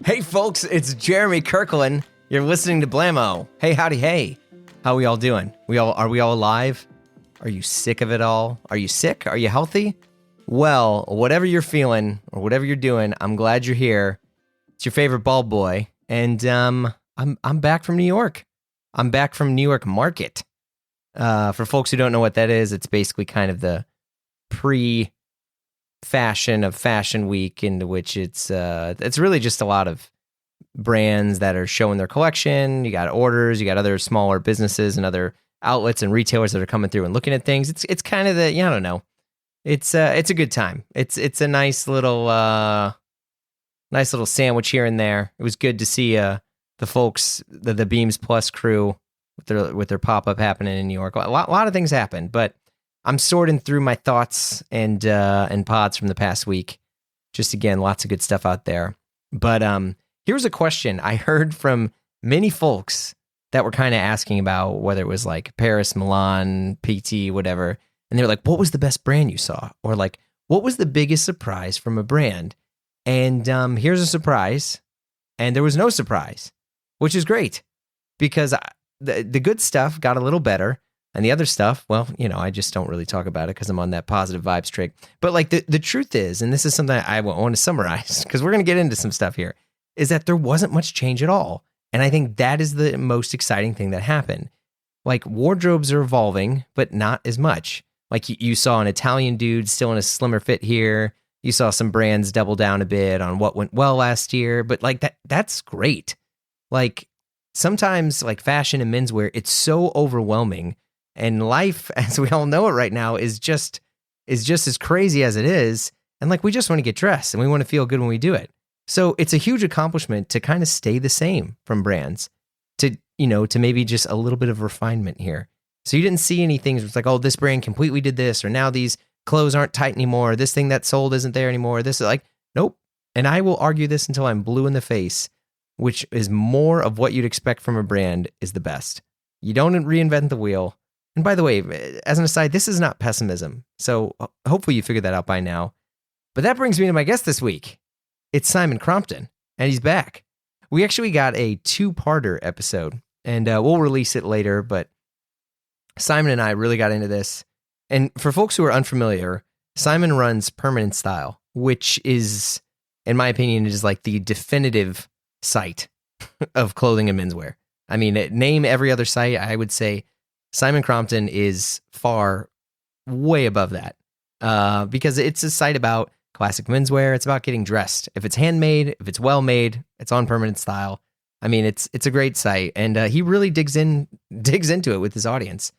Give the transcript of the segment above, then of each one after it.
Hey folks, it's Jeremy Kirkland. You're listening to Blammo. Hey, howdy, hey. How we all doing? Are we all alive? Are you sick of it all? Are you sick? Are you healthy? Well, whatever you're feeling or whatever you're doing, I'm glad you're here. It's your favorite bald boy, and I'm back from New York. I'm back from New York Market. For folks who don't know what that is, it's basically kind of the pre-fashion of Fashion Week, into which it's really just a lot of brands that are showing their collection. You got orders, you got other smaller businesses and other outlets and retailers that are coming through and looking at things. It's kind of I don't know. It's a good time. It's a nice little sandwich here and there. It was good to see the folks, the Beams Plus crew with their pop-up happening in New York. A lot of things happened, but I'm sorting through my thoughts and pods from the past week. Just again, lots of good stuff out there. But here's a question I heard from many folks that were kind of asking about whether it was like Paris, Milan, PT, whatever. And they were like, what was the best brand you saw? Or like, what was the biggest surprise from a brand? And here's a surprise. And there was no surprise, which is great because the good stuff got a little better. And the other stuff, well, I just don't really talk about it because I'm on that positive vibes trick. But like the truth is, and this is something I want to summarize because we're going to get into some stuff here, is that there wasn't much change at all. And I think that is the most exciting thing that happened. Like wardrobes are evolving, but not as much. Like you saw an Italian dude still in a slimmer fit here. You saw some brands double down a bit on what went well last year, but like that's great. Like sometimes like fashion and menswear, it's so overwhelming. And life, as we all know it right now, is just as crazy as it is. And like, we just want to get dressed and we want to feel good when we do it. So it's a huge accomplishment to kind of stay the same from brands to maybe just a little bit of refinement here. So you didn't see any things where it's like, oh, this brand completely did this, or now these clothes aren't tight anymore. Or this thing that sold isn't there anymore. This is like, nope. And I will argue this until I'm blue in the face, which is more of what you'd expect from a brand is the best. You don't reinvent the wheel. And by the way, as an aside, this is not pessimism. So hopefully you figured that out by now. But that brings me to my guest this week. It's Simon Crompton, and he's back. We actually got a 2-parter episode, and we'll release it later. But Simon and I really got into this. And for folks who are unfamiliar, Simon runs Permanent Style, which is, in my opinion, is like the definitive site of clothing and menswear. I mean, name every other site, I would say Simon Crompton is far, way above that because it's a site about classic menswear. It's about getting dressed. If it's handmade, if it's well made, it's on Permanent Style. I mean, it's a great site, and he really digs into it with his audience.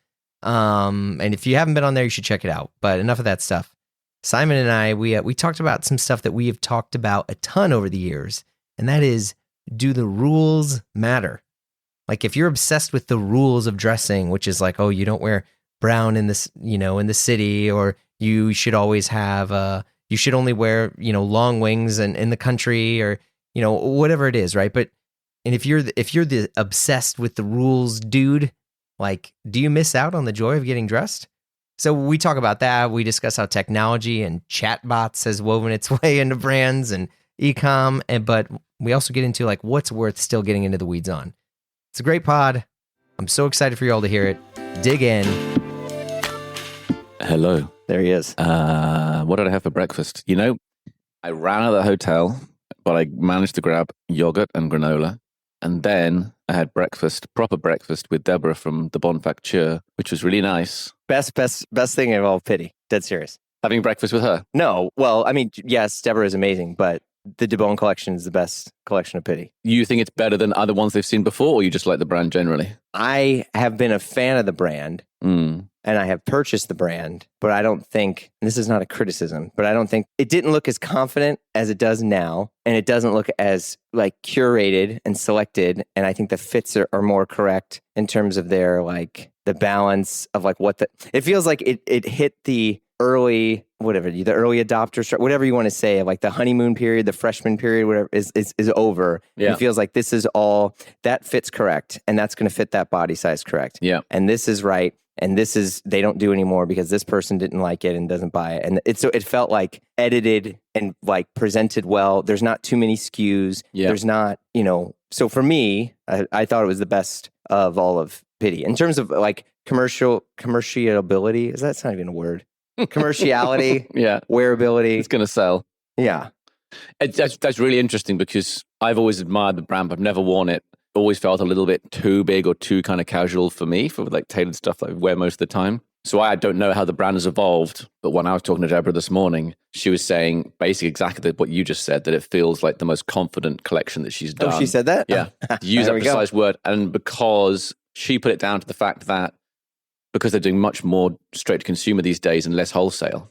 And if you haven't been on there, you should check it out. But enough of that stuff. Simon and I, we talked about some stuff that we have talked about a ton over the years, and that is, do the rules matter? Like if you're obsessed with the rules of dressing, which is like, oh, you don't wear brown in this, in the city, or you should always have, you should only wear, long wings in the country, or, whatever it is, right? But, and if you're the obsessed with the rules dude, like, do you miss out on the joy of getting dressed? So we talk about that. We discuss how technology and chatbots has woven its way into brands and e-com, but we also get into like what's worth still getting into the weeds on. It's a great pod. I'm so excited for you all to hear it. Dig in. Hello. There he is. What did I have for breakfast? I ran out of the hotel, but I managed to grab yogurt and granola. And then I had proper breakfast with Deborah from the Bon Facture, which was really nice. Best thing of all, pity. Dead serious. Having breakfast with her? No. Well, I mean, yes, Deborah is amazing, but the De Bon collection is the best collection of pity. You think it's better than other ones they've seen before, or you just like the brand generally? I have been a fan of the brand, and I have purchased the brand, but I don't think, and this is not a criticism, but I don't think, it didn't look as confident as it does now, and it doesn't look as like curated and selected, and I think the fits are more correct in terms of their like the balance of like it feels like it hit the early, whatever, the early adopter, whatever you want to say, like the honeymoon period, the freshman period, whatever is over. Yeah. It feels like this is all, that fits correct. And that's going to fit that body size correct. Yeah. And this is right. and they don't do anymore because this person didn't like it and doesn't buy it. And it felt like edited and like presented well. There's not too many SKUs. Yeah. There's not, so for me, I thought it was the best of all of Pity. In terms of like commerciality, is that's not even a word? Commerciality, Yeah. wearability. It's going to sell. Yeah. That's really interesting because I've always admired the brand, but I've never worn it. Always felt a little bit too big or too kind of casual for me for like tailored stuff that I wear most of the time. So I don't know how the brand has evolved. But when I was talking to Deborah this morning, she was saying basically exactly what you just said, that it feels like the most confident collection that she's done. Oh, she said that? Yeah. To use that precise word. And because she put it down to the fact that because they're doing much more straight to consumer these days and less wholesale.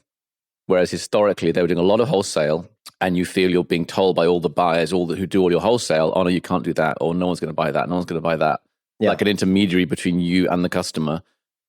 Whereas historically, they were doing a lot of wholesale, and you feel you're being told by all the buyers, who do all your wholesale, oh no, you can't do that, or no one's going to buy that, no one's going to buy that. Yeah. Like an intermediary between you and the customer.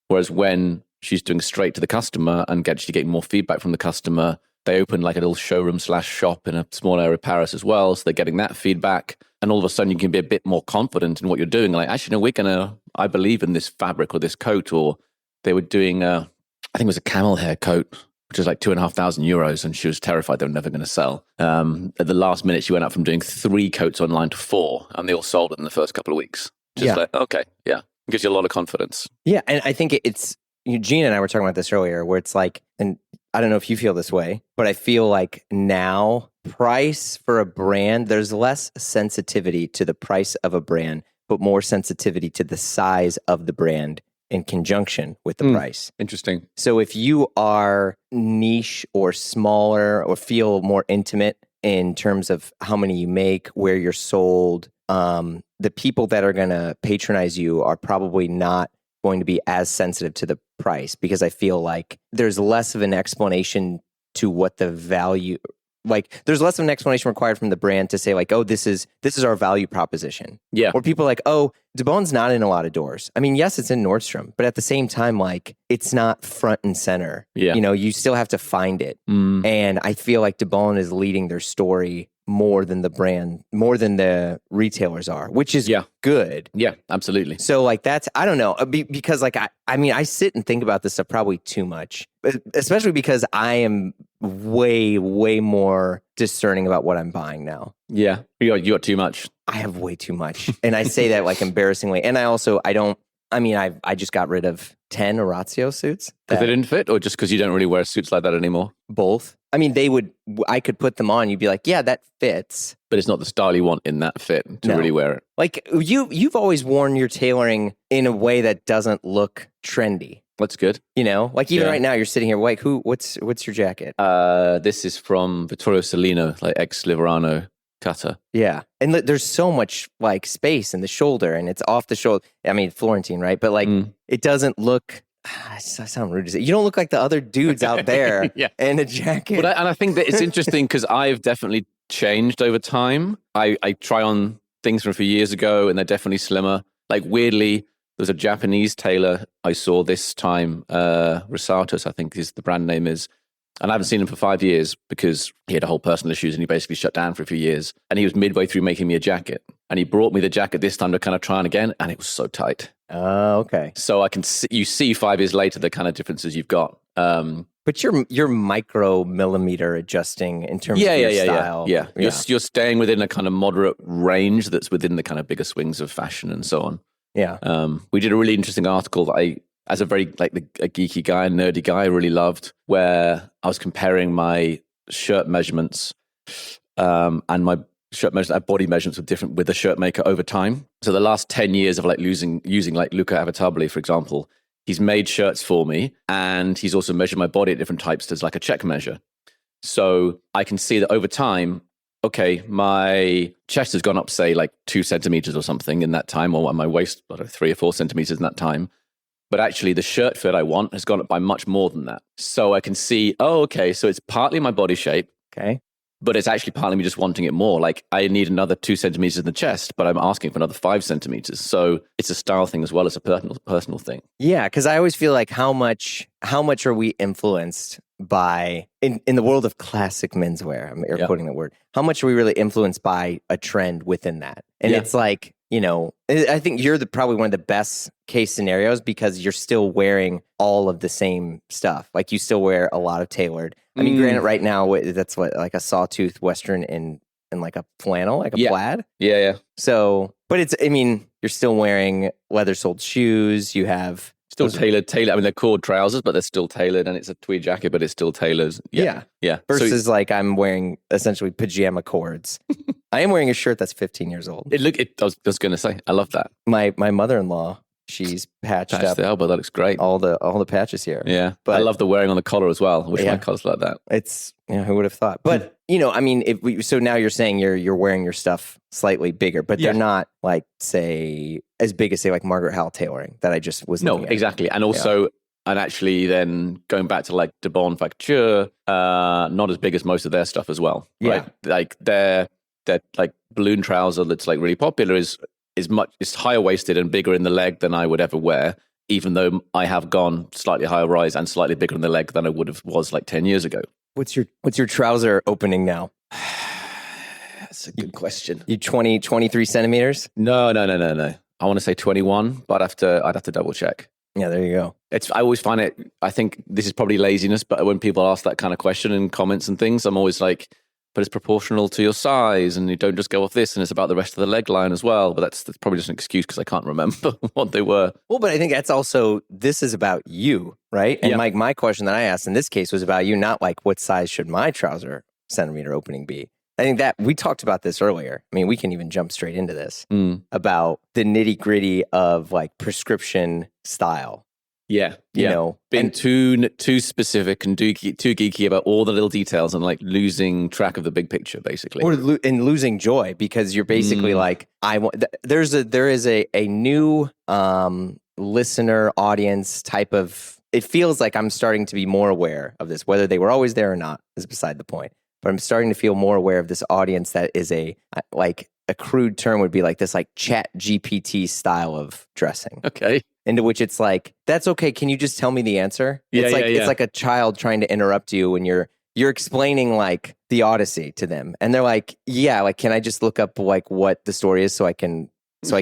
Whereas when she's doing straight to the customer and actually getting more feedback from the customer, they open like a little showroom/shop in a small area of Paris as well. So they're getting that feedback. And all of a sudden you can be a bit more confident in what you're doing. Like, actually, no, I believe in this fabric or this coat. Or they were doing, I think it was a camel hair coat, which was like €2,500. And she was terrified they were never going to sell. At the last minute, she went up from doing 3 coats online to 4. And they all sold it in the first couple of weeks. Just like, okay, yeah. It gives you a lot of confidence. Yeah. And I think it's, Gina and I were talking about this earlier, where it's like, and I don't know if you feel this way, but I feel like now price for a brand, there's less sensitivity to the price of a brand, but more sensitivity to the size of the brand in conjunction with the price. Interesting. So if you are niche or smaller or feel more intimate in terms of how many you make, where you're sold, the people that are going to patronize you are probably not going to be as sensitive to the price, because I feel like there's less of an explanation to what the value, like there's less of an explanation required from the brand to say like, oh, this is our value proposition. Yeah. Or people are like, oh, DeBone's not in a lot of doors. I mean, yes, it's in Nordstrom, but at the same time, like it's not front and center. Yeah. You still have to find it. And I feel like DeBone is leading their story more than the brand, more than the retailers are, which is good. Yeah, absolutely. So like that's, I don't know, because like, I mean, I sit and think about this stuff probably too much, especially because I am way, way more discerning about what I'm buying now. Yeah, you got too much. I have way too much. And I say that like embarrassingly. And I just got rid of 10 Orazio suits. Because they didn't fit, or just because you don't really wear suits like that anymore? Both. I mean, I could put them on. You'd be like, yeah, that fits. But it's not the style you want in that fit to really wear it. Like you've always worn your tailoring in a way that doesn't look trendy. That's good. Like even right now you're sitting here, like what's your jacket? This is from Vittorio Cellino, like ex-Liverano cutter. Yeah. And there's so much like space in the shoulder, and it's off the shoulder. I mean, Florentine, right? But like it doesn't look, I sound rude to say, you don't look like the other dudes out there in a jacket. And I think that it's interesting because I've definitely changed over time. I try on things from a few years ago and they're definitely slimmer. Like weirdly, there's a Japanese tailor I saw this time, Risatos, I think is the brand name is. And I haven't seen him for 5 years because he had a whole personal issues and he basically shut down for a few years. And he was midway through making me a jacket. And he brought me the jacket this time to kind of try on again. And it was so tight. Oh, okay. So I can see, you see 5 years later the kind of differences you've got. But you're micro millimeter adjusting in terms of your style. Yeah. You're staying within a kind of moderate range that's within the kind of bigger swings of fashion and so on. Yeah. We did a really interesting article that I, as a very like a geeky guy, a nerdy guy, I really loved, where I was comparing my shirt measurements and my shirt measurements, body measurements with the shirt maker over time. So the last 10 years of like using like Luca Avitabile, for example, he's made shirts for me and he's also measured my body at different types as like a check measure. So I can see that over time, okay, my chest has gone up, say like 2 centimeters or something in that time, or my waist, 3 or 4 centimeters in that time. But actually the shirt fit I want has gone up by much more than that. So I can see, oh, okay, so it's partly my body shape. Okay. But it's actually partly me just wanting it more. Like I need another 2 centimeters in the chest, but I'm asking for another 5 centimeters. So it's a style thing as well as a personal thing. Yeah, because I always feel like how much are we influenced by, in the world of classic menswear, I'm air quoting the word, how much are we really influenced by a trend within that? And it's like, I think you're probably one of the best case scenarios because you're still wearing all of the same stuff. Like you still wear a lot of tailored. I mean, granted, right now that's what like a sawtooth Western and like a flannel, like a plaid. Yeah. So, but you're still wearing leather-soled shoes. You have still tailored. I mean, they're called trousers, but they're still tailored, and it's a tweed jacket, but it's still tailored. Yeah. Versus like I'm wearing essentially pajama cords. I am wearing a shirt that's 15 years old. I was going to say, I love that. My mother-in-law, she's patched up the elbow. That looks great. All the patches here. Yeah, but I love the wearing on the collar as well. I wish my collar's like that. It's who would have thought? But so now you're saying you're wearing your stuff slightly bigger, but they're not like say as big as say like Margaret Howell tailoring that I just was. No, exactly, and also. And actually, then going back to like De Bon Facture, not as big as most of their stuff as well. Right? Like their like balloon trouser that's like really popular is higher waisted and bigger in the leg than I would ever wear. Even though I have gone slightly higher rise and slightly bigger in the leg than I was like 10 years ago. What's your trouser opening now? That's a good question. You 23 centimeters? No. I want to say 21, but I'd have to double check. Yeah, there you go. I always find it, I think this is probably laziness, but when people ask that kind of question in comments and things, I'm always like, but it's proportional to your size and you don't just go off this and it's about the rest of the leg line as well. But that's probably just an excuse because I can't remember what they were. Well, but I think that's also, this is about you, right? And like my question that I asked in this case was about you, not like what size should my trouser centimeter opening be? I think that we talked about this earlier. I mean, we can even jump straight into this about the nitty gritty of like prescription style. Yeah. Being too specific and too geeky about all the little details and like losing track of the big picture, basically. And losing joy because you're basically like, there is a new listener audience type of, it feels like I'm starting to be more aware of this, whether they were always there or not is beside the point. But I'm starting to feel more aware of this audience that is a crude term would be like this like chat GPT style of dressing. Okay. Into which it's like, that's okay. Can you just tell me the answer? It's like a child trying to interrupt you when you're explaining like the Odyssey to them. And they're like, yeah, like, can I just look up like what the story is so I can, I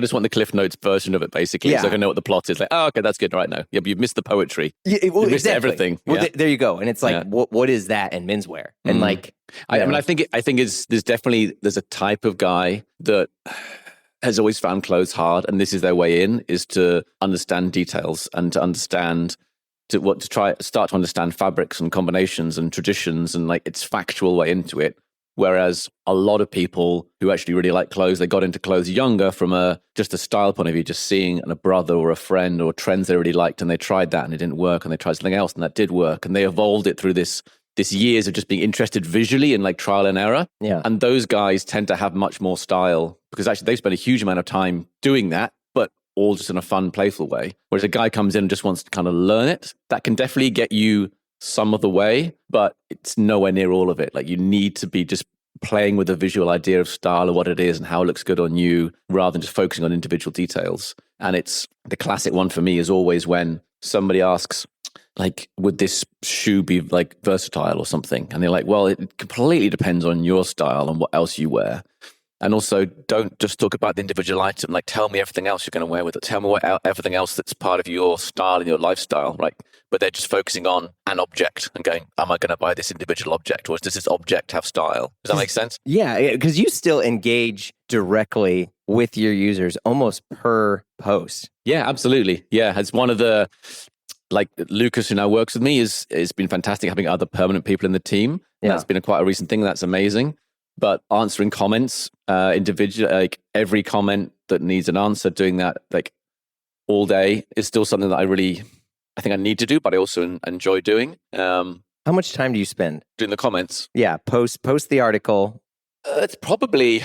just want the Cliff Notes version of it, basically, so I can know what the plot is. Like, oh, okay, that's good right now. Yeah, but you've missed the poetry. You've missed everything. Well, there you go. And it's like, what is that in menswear? And like, I think there's a type of guy that has always found clothes hard, and this is their way in, is to understand details and to understand start to understand fabrics and combinations and traditions and like its factual way into it. Whereas a lot of people who actually really like clothes, they got into clothes younger from just a style point of view, just seeing a brother or a friend or trends they really liked, and they tried that and it didn't work, and they tried something else and that did work, and they evolved it through this years of just being interested visually in like trial and error. Yeah. And those guys tend to have much more style because actually they spend a huge amount of time doing that, but all just in a fun, playful way. Whereas a guy comes in and just wants to kind of learn it, that can definitely get you some of the way, but it's nowhere near all of it. Like you need to be just playing with the visual idea of style and what it is and how it looks good on you rather than just focusing on individual details. And it's the classic one for me is always when somebody asks, like, would this shoe be like versatile or something? And they're like, well, it completely depends on your style and what else you wear. And also, don't just talk about the individual item. Like, tell me everything else you're going to wear with it. Tell me everything else that's part of your style and your lifestyle. Right? But they're just focusing on an object and going, am I going to buy this individual object? Or does this object have style? Does that make sense? Yeah, because you still engage directly with your users almost per post. Yeah, absolutely. Yeah, it's one of the... Like Lucas, who now works with me, it's been fantastic having other permanent people in the team. Yeah. That's been quite a recent thing. That's amazing. But answering comments, individual, like every comment that needs an answer, doing that like all day is still something that I think I need to do, but I also enjoy doing. How much time do you spend doing the comments? Yeah, post the article. It's probably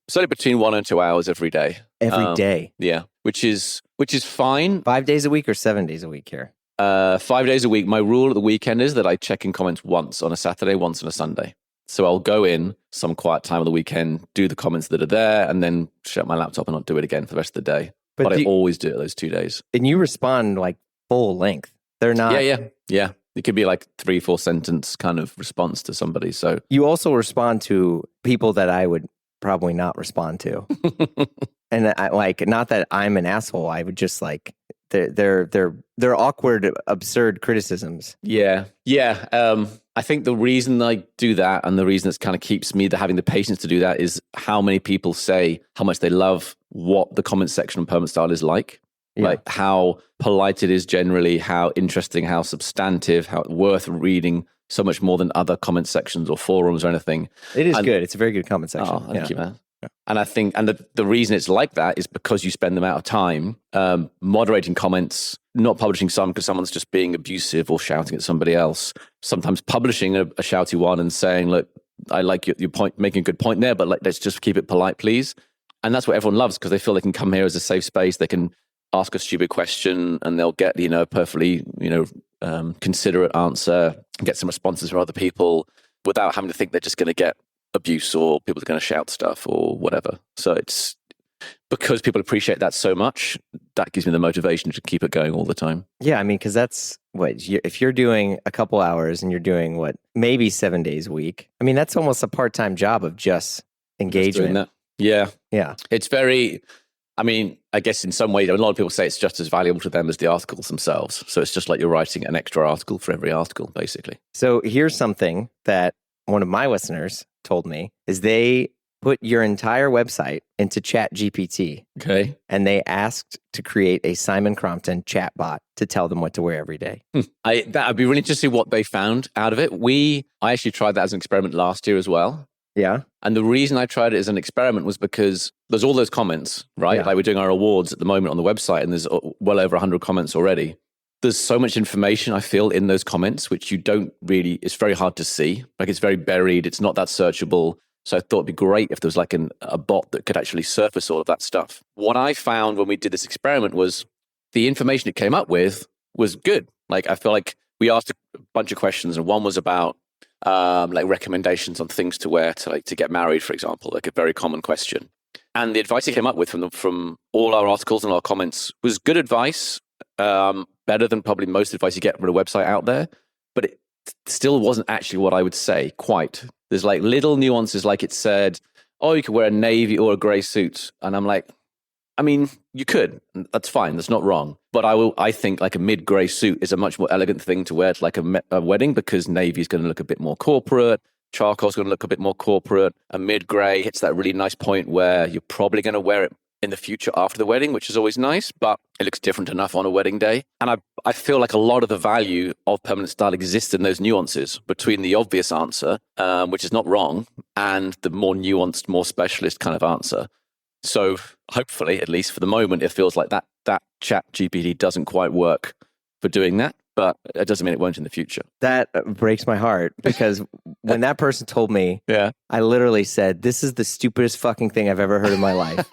certainly between 1 and 2 hours every day. Every day, yeah, which is fine. 5 days a week or 7 days a week here. 5 days a week. My rule at the weekend is that I check in comments once on a Saturday, once on a Sunday. So I'll go in some quiet time of the weekend, do the comments that are there, and then shut my laptop and not do it again for the rest of the day. But I always do it those 2 days. And you respond like full length. They're not. Yeah. It could be like 3-4 sentence kind of response to somebody. So you also respond to people that I would probably not respond to. And I like, not that I'm an asshole. I would just like, they're awkward, absurd criticisms. Yeah. I think the reason I do that, and the reason it kind of keeps me having the patience to do that, is how many people say how much they love what the comment section on Permanent Style is like. Yeah. Like how polite it is generally, how interesting, how substantive, how worth reading so much more than other comment sections or forums or anything. It is good. It's a very good comment section. Oh, thank you, man. And I think, and the reason it's like that is because you spend the amount of time moderating comments, not publishing some because someone's just being abusive or shouting at somebody else. Sometimes publishing a shouty one and saying, look, I like your point, making a good point there, but let's just keep it polite, please. And that's what everyone loves because they feel they can come here as a safe space. They can ask a stupid question and they'll get, a perfectly, considerate answer and get some responses from other people without having to think they're just going to get abuse or people are going to shout stuff or whatever. So it's because people appreciate that so much, that gives me the motivation to keep it going all the time. Yeah, I mean, because that's if you're doing a couple hours and you're doing maybe 7 days a week. I mean, that's almost a part-time job of just engagement. Just yeah. It's very, I mean, I guess in some ways, a lot of people say it's just as valuable to them as the articles themselves. So it's just like you're writing an extra article for every article, basically. So here's something that one of my listeners told me is they put your entire website into ChatGPT. Okay. And they asked to create a Simon Crompton chatbot to tell them what to wear every day. I'd be really interested to see what they found out of it. I actually tried that as an experiment last year as well. Yeah. And the reason I tried it as an experiment was because there's all those comments, right? Yeah. Like we're doing our awards at the moment on the website and there's well over 100 comments already. There's so much information I feel in those comments, which it's very hard to see. Like it's very buried. It's not that searchable. So I thought it'd be great if there was like a bot that could actually surface all of that stuff. What I found when we did this experiment was the information it came up with was good. Like I feel like we asked a bunch of questions and one was about like recommendations on things to wear to get married, for example, like a very common question. And the advice it came up with from all our articles and our comments was good advice, better than probably most advice you get from a website out there, but it still wasn't actually what I would say quite. There's like little nuances, like it said, oh, you could wear a navy or a gray suit. And I'm like, I mean, you could. That's fine. That's not wrong. But I think like a mid-gray suit is a much more elegant thing to wear to like a wedding because navy is going to look a bit more corporate. Charcoal's going to look a bit more corporate. A mid-gray hits that really nice point where you're probably going to wear it in the future after the wedding, which is always nice, but it looks different enough on a wedding day. And I feel like a lot of the value of Permanent Style exists in those nuances between the obvious answer, which is not wrong, and the more nuanced, more specialist kind of answer. So hopefully, at least for the moment, it feels like that chat GPT doesn't quite work for doing that, but it doesn't mean it won't in the future. That breaks my heart because when that person told me, yeah, I literally said, this is the stupidest fucking thing I've ever heard in my life.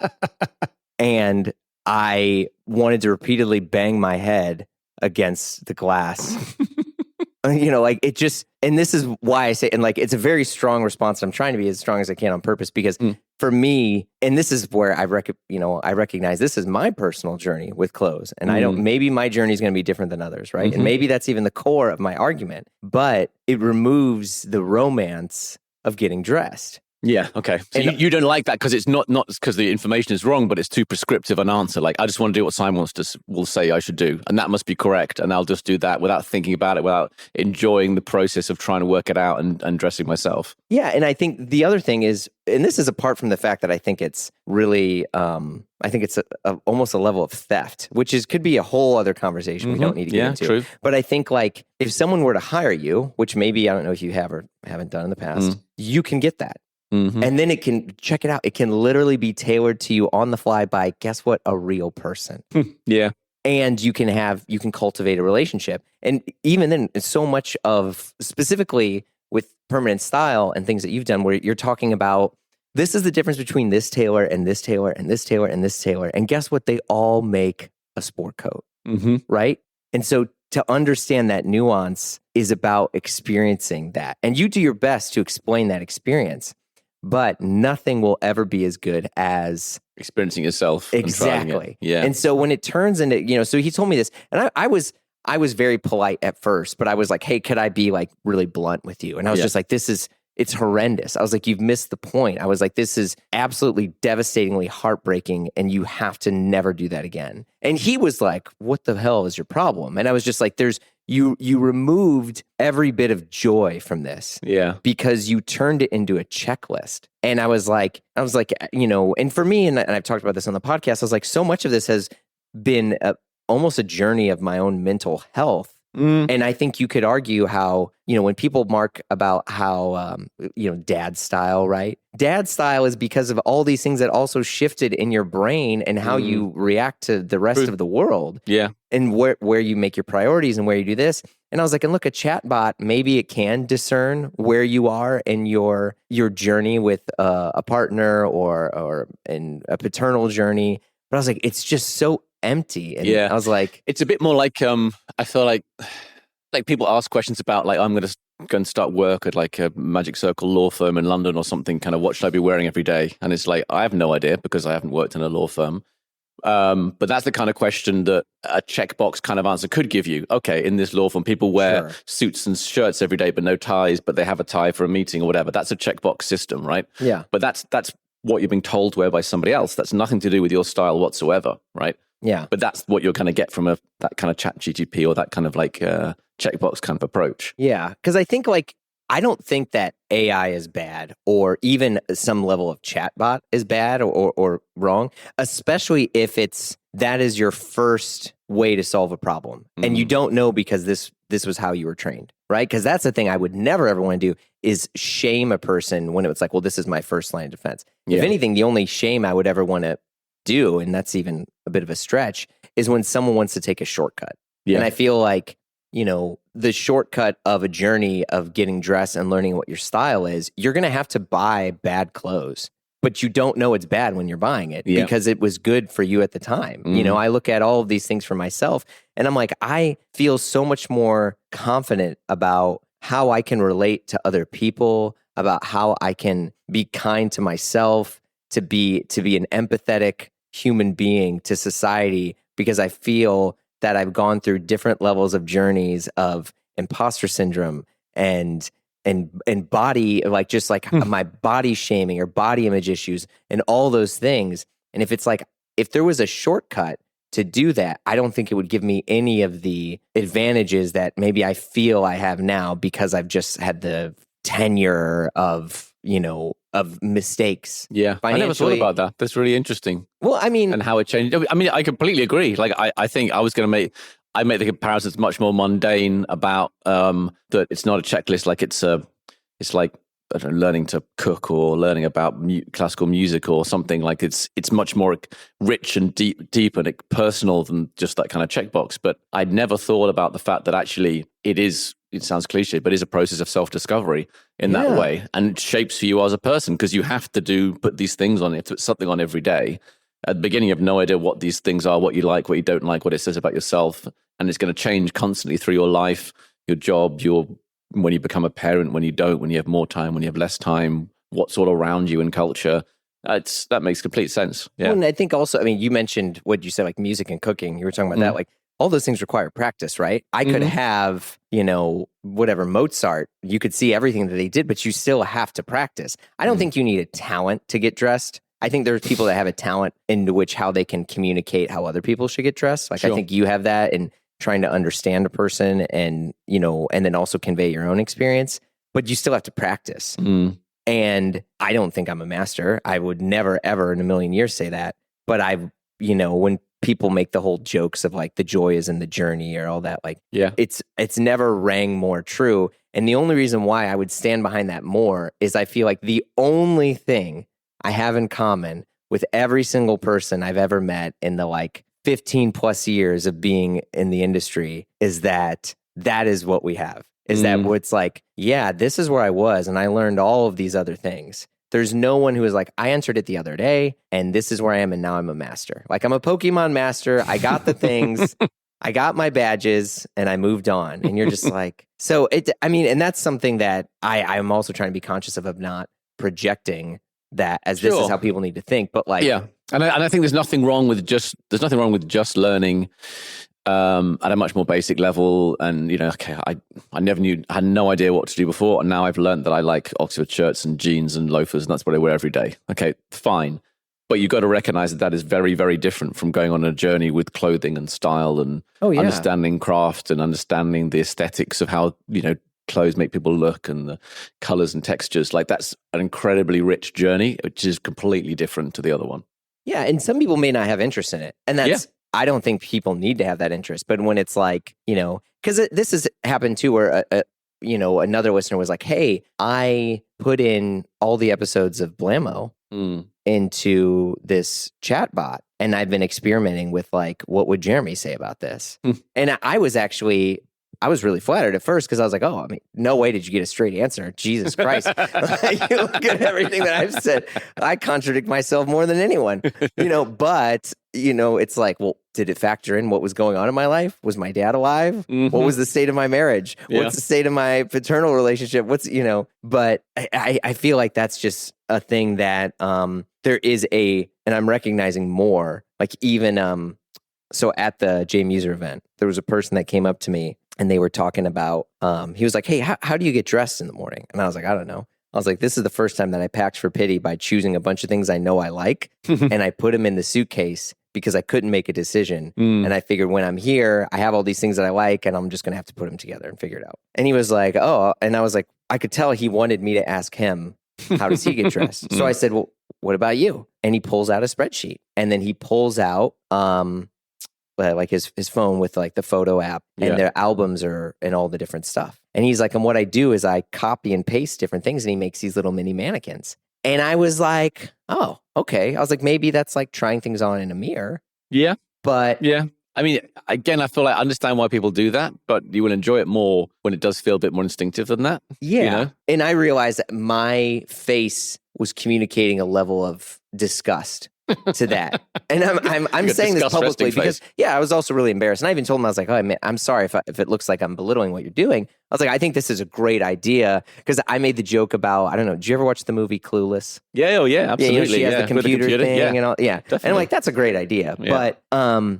And I wanted to repeatedly bang my head against the glass. Like it just, and this is why I say, and like, it's a very strong response. I'm trying to be as strong as I can on purpose because for me, and this is where I recognize this is my personal journey with clothes. And maybe my journey is going to be different than others, right? And maybe that's even the core of my argument, but it removes the romance of getting dressed. Yeah. Okay. So you don't like that because it's not because the information is wrong, but it's too prescriptive an answer. Like I just want to do what Simon will say I should do, and that must be correct, and I'll just do that without thinking about it, without enjoying the process of trying to work it out and dressing myself. Yeah, and I think the other thing is, and this is apart from the fact that I think it's really, I think it's almost a level of theft, which could be a whole other conversation we don't need to get into. True. But I think like if someone were to hire you, which maybe I don't know if you have or haven't done in the past, you can get that. And then it can, check it out, it can literally be tailored to you on the fly by, guess what, a real person. Yeah. And you can cultivate a relationship. And even then, so much of, specifically with Permanent Style and things that you've done where you're talking about, this is the difference between this tailor and this tailor and this tailor and this tailor. And guess what? They all make a sport coat, right? And so to understand that nuance is about experiencing that. And you do your best to explain that experience. But nothing will ever be as good as experiencing yourself. Exactly. Yeah. And so when it turns into, so he told me this, and I was very polite at first, but I was like, hey, could I be like really blunt with you? And I was just like, this is it's horrendous. I was like, you've missed the point. I was like, this is absolutely devastatingly heartbreaking and you have to never do that again. And he was like, what the hell is your problem? And I was just like, you removed every bit of joy from this. Yeah. Because you turned it into a checklist. And I was like, and for me, and I've talked about this on the podcast, I was like, so much of this has been almost a journey of my own mental health. And I think you could argue how, when people mark about how, dad style, right? Dad style is because of all these things that also shifted in your brain and how you react to the rest of the world. Yeah. And where you make your priorities and where you do this. And I was like, and look, a chatbot, maybe it can discern where you are in your journey with a partner or in a paternal journey. But I was like, it's just so empty. And I was like, it's a bit more like I feel like people ask questions about like, I'm going to go and start work at like a Magic Circle law firm in London or something, kind of what should I be wearing every day? And it's like, I have no idea because I haven't worked in a law firm. But that's the kind of question that a checkbox kind of answer could give you. Okay, in this law firm, people wear suits and shirts every day, but no ties, but they have a tie for a meeting or whatever. That's a checkbox system, right? Yeah. But that's what you're being told to wear by somebody else. That's nothing to do with your style whatsoever, right? Yeah. But that's what you're going to get from that kind of chat GTP or that kind of like checkbox kind of approach. Yeah. Because I think I don't think that AI is bad or even some level of chatbot is bad or wrong, especially if that is your first way to solve a problem. And you don't know because this was how you were trained, right? Because that's the thing I would never ever want to do is shame a person when it was like, well, this is my first line of defense. Yeah. If anything, the only shame I would ever want to do, and that's even a bit of a stretch, is when someone wants to take a shortcut. Yeah. And I feel like, the shortcut of a journey of getting dressed and learning what your style is, you're going to have to buy bad clothes, but you don't know it's bad when you're buying it because it was good for you at the time. I look at all of these things for myself and I'm like, I feel so much more confident about how I can relate to other people, about how I can be kind to myself, to be an empathetic human being to society, because I feel that I've gone through different levels of journeys of imposter syndrome and body, like just like my body shaming or body image issues and all those things. And if there was a shortcut to do that, I don't think it would give me any of the advantages that maybe I feel I have now because I've just had the tenure of mistakes. Yeah. I never thought about that. That's really interesting. Well, I mean, and how it changed. I mean, I completely agree. Like, I think I was going to make the comparisons much more mundane about that it's not a checklist. Like it's like, I don't know, learning to cook or learning about classical music or something. Like it's much more rich and deep and personal than just that kind of checkbox. But I'd never thought about the fact that actually it sounds cliche, but is a process of self-discovery in that way, and it shapes you as a person because you have to put these things on it, put something on every day. At the beginning, you have no idea what these things are, what you like, what you don't like, what it says about yourself, and it's going to change constantly through your life, your job, when you become a parent, when you don't, when you have more time, when you have less time, what's all around you in culture. That makes complete sense. Yeah, well, and I think also, I mean, you mentioned what you said, like music and cooking. You were talking about that, like. All those things require practice, right? I could have, whatever, Mozart, you could see everything that they did, but you still have to practice. I don't think you need a talent to get dressed. I think there's people that have a talent into which how they can communicate how other people should get dressed. Like, I think you have that in trying to understand a person and, and then also convey your own experience, but you still have to practice. And I don't think I'm a master. I would never, ever in a million years say that. But when people make the whole jokes of like the joy is in the journey or all that, like, it's never rang more true. And the only reason why I would stand behind that more is I feel like the only thing I have in common with every single person I've ever met in the like 15 plus years of being in the industry is that is what we have. Is that it's like, yeah, this is where I was and I learned all of these other things. There's no one who is like, I answered it the other day and this is where I am and now I'm a master. Like, I'm a Pokemon master. I got the things, I got my badges and I moved on. And you're just like, and that's something that I'm also trying to be conscious of not projecting that as this is how people need to think. But like, and I think there's nothing wrong with just learning at a much more basic level. And, okay, I had no idea what to do before. And now I've learned that I like Oxford shirts and jeans and loafers, and that's what I wear every day. Okay, fine. But you've got to recognize that is very, very different from going on a journey with clothing and style and understanding craft and understanding the aesthetics of how, clothes make people look and the colors and textures. Like, that's an incredibly rich journey, which is completely different to the other one. Yeah. And some people may not have interest in it. And that's, I don't think people need to have that interest. But when it's like, because this has happened too, where, another listener was like, hey, I put in all the episodes of Blammo into this chatbot, and I've been experimenting with like, what would Jeremy say about this? And I was really flattered at first, because I was like, oh, I mean, no way did you get a straight answer. Jesus Christ. You look at everything that I've said. I contradict myself more than anyone, but, it's like, well, did it factor in what was going on in my life? Was my dad alive? What was the state of my marriage? What's the state of my paternal relationship? But I feel like that's just a thing that there is and I'm recognizing more, like even, so at the Jay Muser event, there was a person that came up to me, and they were talking about, he was like, hey, how do you get dressed in the morning? And I was like, I don't know. I was like, this is the first time that I packed for pity by choosing a bunch of things I know I like, and I put them in the suitcase because I couldn't make a decision. And I figured when I'm here, I have all these things that I like, and I'm just going to have to put them together and figure it out. And he was like, oh, and I was like, I could tell he wanted me to ask him, how does he get dressed? So I said, well, what about you? And he pulls out a spreadsheet, and then he pulls out, like his phone with like the photo app and their albums and all the different stuff. And he's like, and what I do is I copy and paste different things, and he makes these little mini mannequins. And I was like, oh, okay. I was like, maybe that's like trying things on in a mirror. Yeah. But yeah. I mean, again, I feel like I understand why people do that, but you will enjoy it more when it does feel a bit more instinctive than that. Yeah. And I realized that my face was communicating a level of disgust to that. And I'm saying this publicly because, I was also really embarrassed. And I even told him, I was like, oh, I'm sorry if it looks like I'm belittling what you're doing. I was like, I think this is a great idea, because I made the joke about, I don't know, did you ever watch the movie Clueless? Yeah, absolutely. She has the computer thing and all. Yeah. Definitely. And I'm like, that's a great idea. Yeah. But, I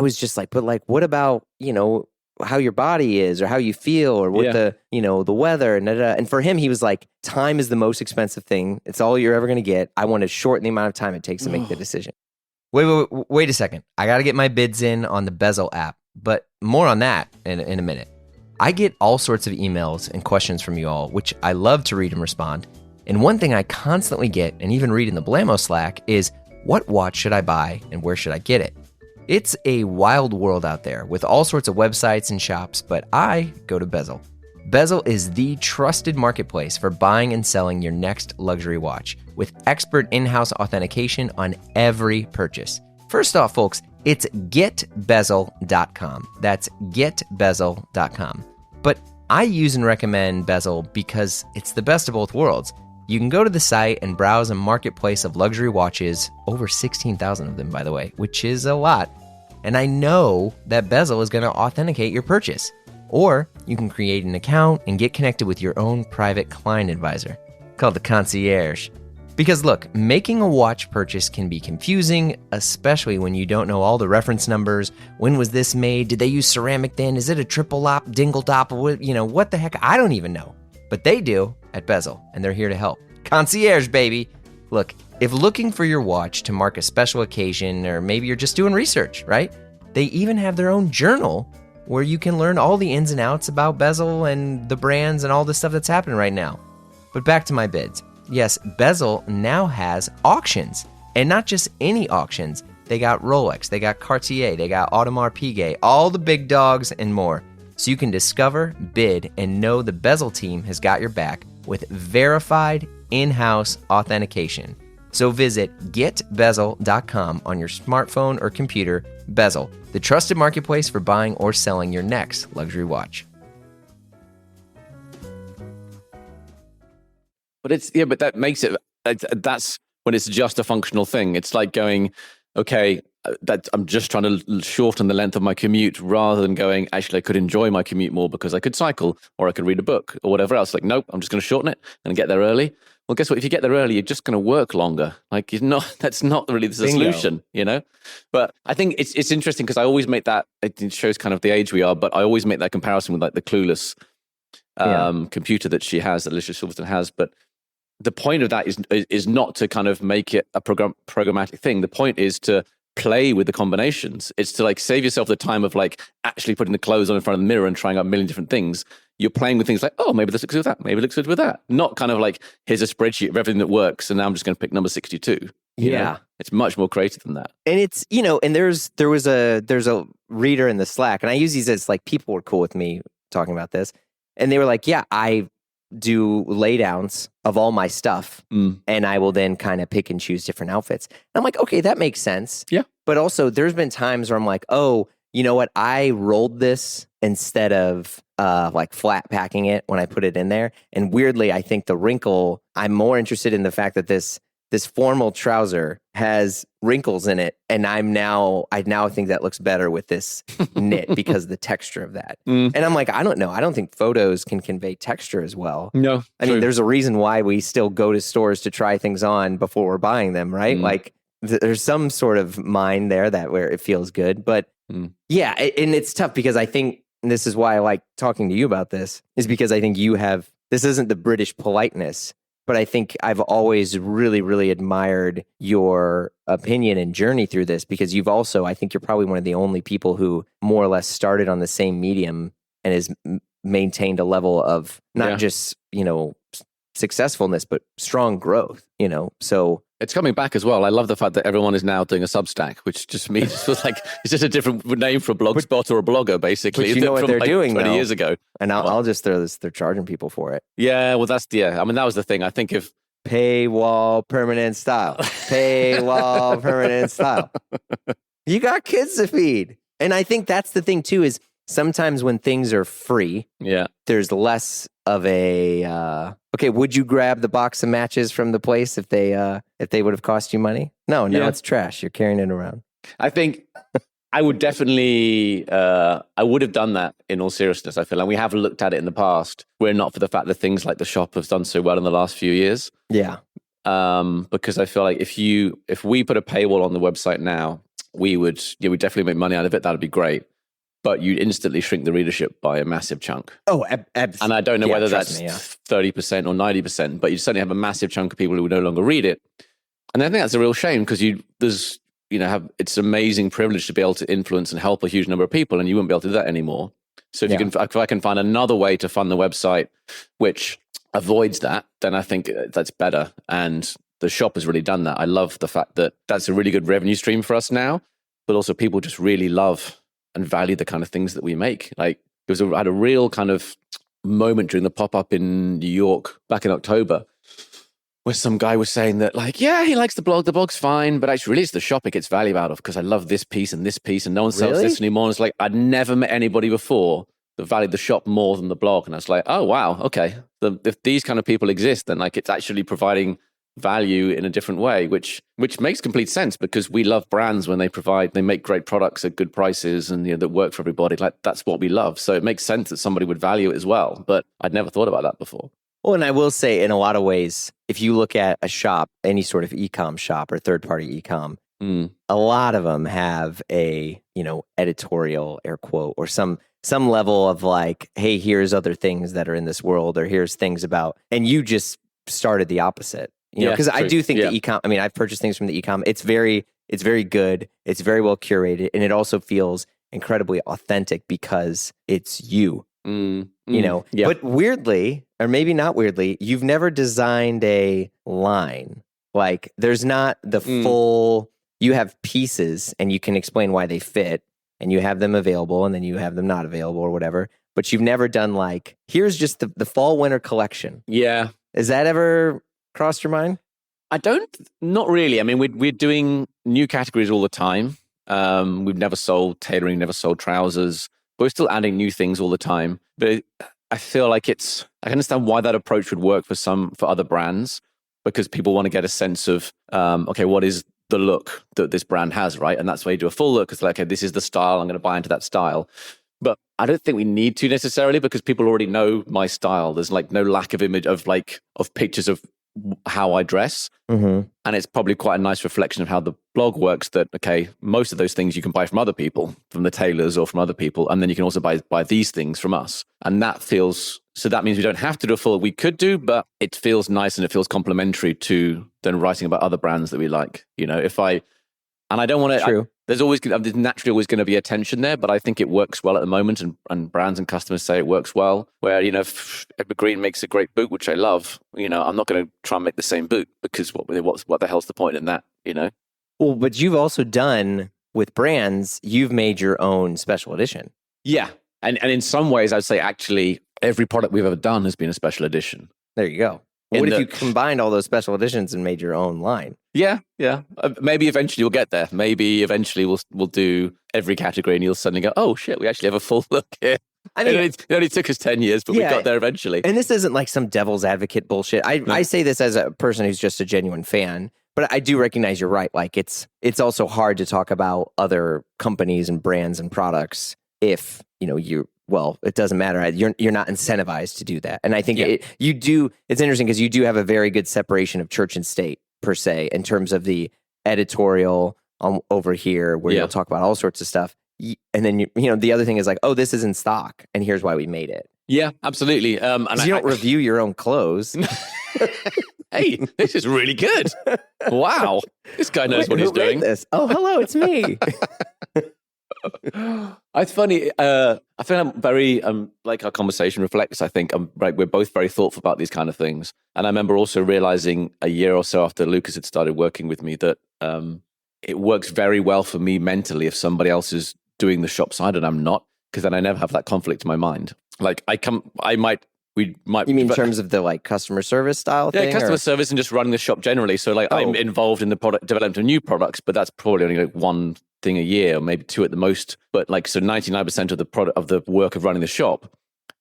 was just like, but like, what about, how your body is, or how you feel, or what the weather, and for him, he was like, time is the most expensive thing. It's all you're ever going to get. I want to shorten the amount of time it takes to make the decision. Wait a second. I got to get my bids in on the Bezel app, but more on that in a minute. I get all sorts of emails and questions from you all, which I love to read and respond. And one thing I constantly get, and even read in the Blammo Slack, is what watch should I buy and where should I get it? It's a wild world out there with all sorts of websites and shops, but I go to Bezel. Bezel is the trusted marketplace for buying and selling your next luxury watch, with expert in-house authentication on every purchase. First off, folks, it's getbezel.com. That's getbezel.com. But I use and recommend Bezel because it's the best of both worlds. You can go to the site and browse a marketplace of luxury watches, over 16,000 of them, by the way, which is a lot. And I know that Bezel is going to authenticate your purchase. Or you can create an account and get connected with your own private client advisor, called the concierge. Because look, making a watch purchase can be confusing, especially when you don't know all the reference numbers. When was this made? Did they use ceramic then? Is it a triple lop, dingle dop? What the heck? I don't even know. But they do at Bezel, and they're here to help. Concierge, baby. Look, if looking for your watch to mark a special occasion, or maybe you're just doing research, right? They even have their own journal where you can learn all the ins and outs about Bezel and the brands and all the stuff that's happening right now. But back to my bids. Yes, Bezel now has auctions, and not just any auctions. They got Rolex, they got Cartier, they got Audemars Piguet, all the big dogs and more. So you can discover, bid, and know the Bezel team has got your back with verified in-house authentication. So visit getbezel.com on your smartphone or computer. Bezel, the trusted marketplace for buying or selling your next luxury watch. But that makes it, that's when it's just a functional thing. It's like going, okay, that I'm just trying to shorten the length of my commute, rather than going, actually, I could enjoy my commute more because I could cycle, or I could read a book, or whatever else. Like, nope, I'm just going to shorten it and get there early. well, guess what? If you get there early, you're just going to work longer. Like that's not really the solution, But I think it's interesting because I always make that, it shows kind of the age we are, but I always make that comparison with like the Clueless computer that she has, that Alicia Silverstone has. But the point of that is not to kind of make it a programmatic thing. The point is to play with the combinations. It's to like save yourself the time of like actually putting the clothes on in front of the mirror and trying out a million different things. You're playing with things like, oh, maybe this looks good with that. Maybe it looks good with that. Not kind of like, here's a spreadsheet of everything that works, and now I'm just going to pick number 62. You know? It's much more creative than that. And it's, and there's a reader in the Slack, and I use these as like, people were cool with me talking about this, and they were like, yeah, I do laydowns of all my stuff, and I will then kind of pick and choose different outfits. And I'm like, okay, that makes sense. Yeah. But also there's been times where I'm like, oh, you know what? I rolled this instead of like flat packing it when I put it in there. And weirdly, I think the wrinkle, I'm more interested in the fact that this formal trouser has wrinkles in it. And I now think that looks better with this knit because of the texture of that. And I'm like, I don't know. I don't think photos can convey texture as well. No. I mean, there's a reason why we still go to stores to try things on before we're buying them, right? Like there's some sort of mind there where it feels good. But yeah, and it's tough because I think, and this is why I like talking to you about this, is because I think this isn't the British politeness, but I think I've always really, really admired your opinion and journey through this, because I think you're probably one of the only people who more or less started on the same medium and has maintained a level of not just, successfulness, but strong growth, so. It's coming back as well. I love the fact that everyone is now doing a Substack, which just feels like it's just a different name for a blogspot or a blogger, basically. But you know what they're doing 20 though. years ago. And I'll just throw this, they're charging people for it. Yeah, well, I mean, that was the thing. I think if paywall permanent style, paywall permanent style. You got kids to feed. And I think that's the thing too, is sometimes when things are free, there's less of a, okay, would you grab the box of matches from the place if they would have cost you money? No, it's trash. You're carrying it around. I think I would definitely, I would have done that in all seriousness. I feel like we have looked at it in the past. We're not for the fact that things like the shop have done so well in the last few years. Yeah. Because I feel like if we put a paywall on the website now, we'd definitely make money out of it. That'd be great. But you'd instantly shrink the readership by a massive chunk. Oh, absolutely. And I don't know whether that's 30% or 90%, but you certainly have a massive chunk of people who would no longer read it. And I think that's a real shame, because it's an amazing privilege to be able to influence and help a huge number of people, and you wouldn't be able to do that anymore. So if I can find another way to fund the website which avoids that, then I think that's better. And the shop has really done that. I love the fact that that's a really good revenue stream for us now, but also people just really love and value the kind of things that we make. Like I had a real kind of moment during the pop-up in New York back in October, where some guy was saying that, like, yeah, he likes the blog's fine, but actually really it's the shop it gets value out of, because I love this piece and no one sells this anymore. And it's like, I'd never met anybody before that valued the shop more than the blog. And I was like, oh, wow, okay. If these kind of people exist, then like it's actually providing value in a different way, which makes complete sense, because we love brands when they make great products at good prices and that work for everybody. Like that's what we love. So it makes sense that somebody would value it as well. But I'd never thought about that before. Well, and I will say, in a lot of ways, if you look at a shop, any sort of e-com shop or third-party e-com, a lot of them have a editorial, air quote, or some level of like, hey, here's other things that are in this world, or here's things about, and you just started the opposite. Because I do think the e-com, I mean, I've purchased things from the e-com. It's very good. It's very well curated. And it also feels incredibly authentic because it's you, But weirdly, or maybe not weirdly, you've never designed a line. Like there's not the full, you have pieces and you can explain why they fit and you have them available and then you have them not available or whatever. But you've never done like, here's just the fall winter collection. Yeah. Is that ever crossed your mind? Not really. I mean, we're doing new categories all the time. We've never sold tailoring, never sold trousers, but we're still adding new things all the time. But I feel like I can understand why that approach would work for other brands, because people want to get a sense of, okay, what is the look that this brand has, right? And that's why you do a full look. It's like, okay, this is the style. I'm going to buy into that style. But I don't think we need to necessarily, because people already know my style. There's like no lack of image of pictures of how I dress. Mm-hmm. And it's probably quite a nice reflection of how the blog works, that, okay, most of those things you can buy from other people, from the tailors or from other people. And then you can also buy these things from us. And that feels, so that means we don't have to do a full, we could do, but it feels nice and it feels complementary to then writing about other brands that we like. You know, and I don't want to, there's naturally always going to be a tension there, but I think it works well at the moment, and brands and customers say it works well, where, you know, if Evergreen makes a great boot, which I love, you know, I'm not going to try and make the same boot, because what the hell's the point in that, you know? Well, but you've also done with brands, you've made your own special edition. Yeah. And in some ways, I'd say actually every product we've ever done has been a special edition. There you go. What if you combined all those special editions and made your own line? Yeah. Maybe eventually we'll get there. Maybe eventually we'll do every category, and you'll suddenly go, oh shit, we actually have a full look here. I mean, it only took us 10 years, but we got there eventually. And this isn't like some devil's advocate bullshit. I say this as a person who's just a genuine fan, but I do recognize you're right. Like it's also hard to talk about other companies and brands and products if, you know, it doesn't matter. You're not incentivized to do that. And I think it's interesting because you do have a very good separation of church and state, per se, in terms of the editorial over here, where you'll talk about all sorts of stuff. And then, you know, the other thing is like, oh, this is in stock, and here's why we made it. Yeah, absolutely. And you don't review your own clothes. Hey, this is really good. Wow. This guy knows what he's doing. This? Oh, hello, it's me. It's funny. I feel I'm very, like our conversation reflects, I think we're both very thoughtful about these kind of things. And I remember also realizing a year or so after Lucas had started working with me that it works very well for me mentally if somebody else is doing the shop side and I'm not, because then I never have that conflict in my mind. Like we might. You mean in terms of the like customer service style thing? Yeah, customer service and just running the shop generally. So like I'm involved in the product development of new products, but that's probably only like one thing a year, or maybe two at the most. But like, so 99% of the product of the work of running the shop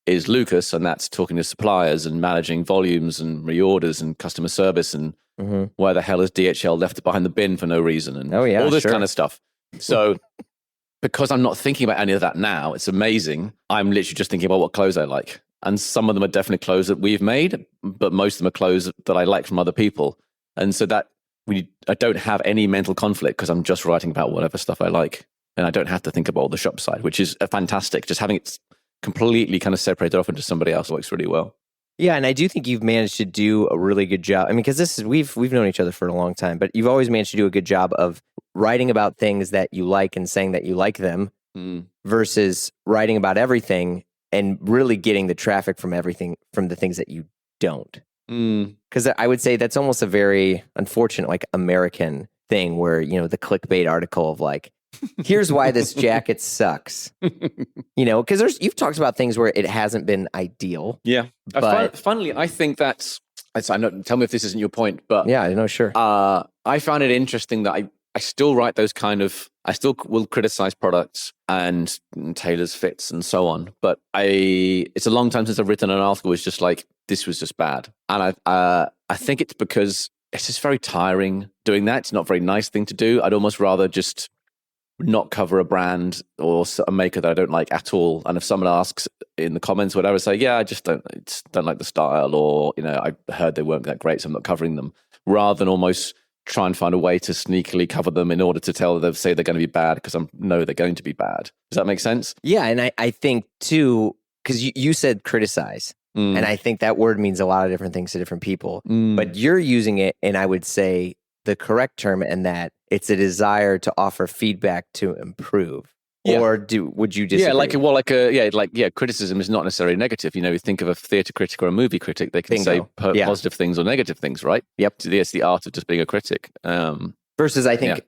is Lucas, and that's talking to suppliers and managing volumes and reorders and customer service and why the hell is DHL left behind the bin for no reason and all this kind of stuff. So because I'm not thinking about any of that now, it's amazing. I'm literally just thinking about what clothes I like. And some of them are definitely clothes that we've made, but most of them are clothes that I like from other people. And so that I don't have any mental conflict because I'm just writing about whatever stuff I like. And I don't have to think about the shop side, which is fantastic. Just having it completely kind of separated off into somebody else works really well. Yeah, and I do think you've managed to do a really good job. I mean, because we've known each other for a long time, but you've always managed to do a good job of writing about things that you like and saying that you like them versus writing about everything and really getting the traffic from everything, from the things that you don't. Because I would say that's almost a very unfortunate, like, American thing where, you know, the clickbait article of like, here's why this jacket sucks. You know, because you've talked about things where it hasn't been ideal. Yeah. But funnily, I think I know, tell me if this isn't your point, but yeah, no, sure. I found it interesting that I still write those kind of, I still will criticize products and tailors fits and so on. But it's a long time since I've written an article which just like, this was just bad. And I think it's because it's just very tiring doing that. It's not a very nice thing to do. I'd almost rather just not cover a brand or a maker that I don't like at all. And if someone asks in the comments, whatever, say, yeah, I just don't like the style, or, you know, I heard they weren't that great, so I'm not covering them, rather than almost try and find a way to sneakily cover them in order to say they're going to be bad because I know they're going to be bad. Does that make sense? Yeah. And I think too, because you said criticize, and I think that word means a lot of different things to different people, but you're using it, and I would say the correct term, and that it's a desire to offer feedback to improve. Yeah. Or would you disagree? Criticism is not necessarily negative. You know, you think of a theatre critic or a movie critic, they can say positive things or negative things, right? Yep. So it's the art of just being a critic. Versus, I think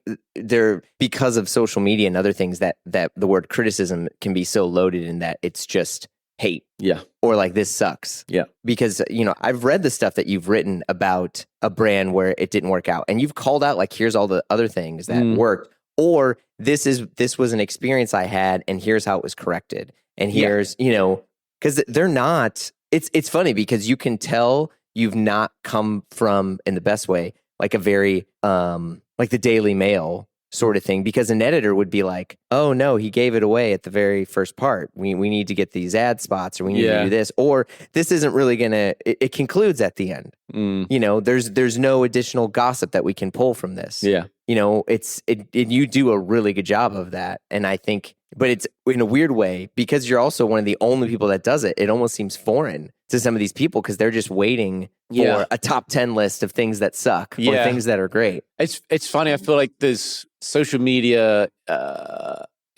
because of social media and other things, that the word criticism can be so loaded in that it's just hate. Yeah. Or like, this sucks. Yeah. Because, you know, I've read the stuff that you've written about a brand where it didn't work out, and you've called out like, here's all the other things that worked, or this was an experience I had, and here's how it was corrected. And here's, you know, because they're not, it's funny because you can tell you've not come from, in the best way, like a very, like the Daily Mail sort of thing, because an editor would be like, oh no, he gave it away at the very first part. We need to get these ad spots, or we need to do this, or this isn't really it concludes at the end. You know, there's no additional gossip that we can pull from this. Yeah. You know, you do a really good job of that. And I think, but it's in a weird way, because you're also one of the only people that does it. It almost seems foreign to some of these people because they're just waiting for a top 10 list of things that suck or things that are great. It's funny. I feel like there's social media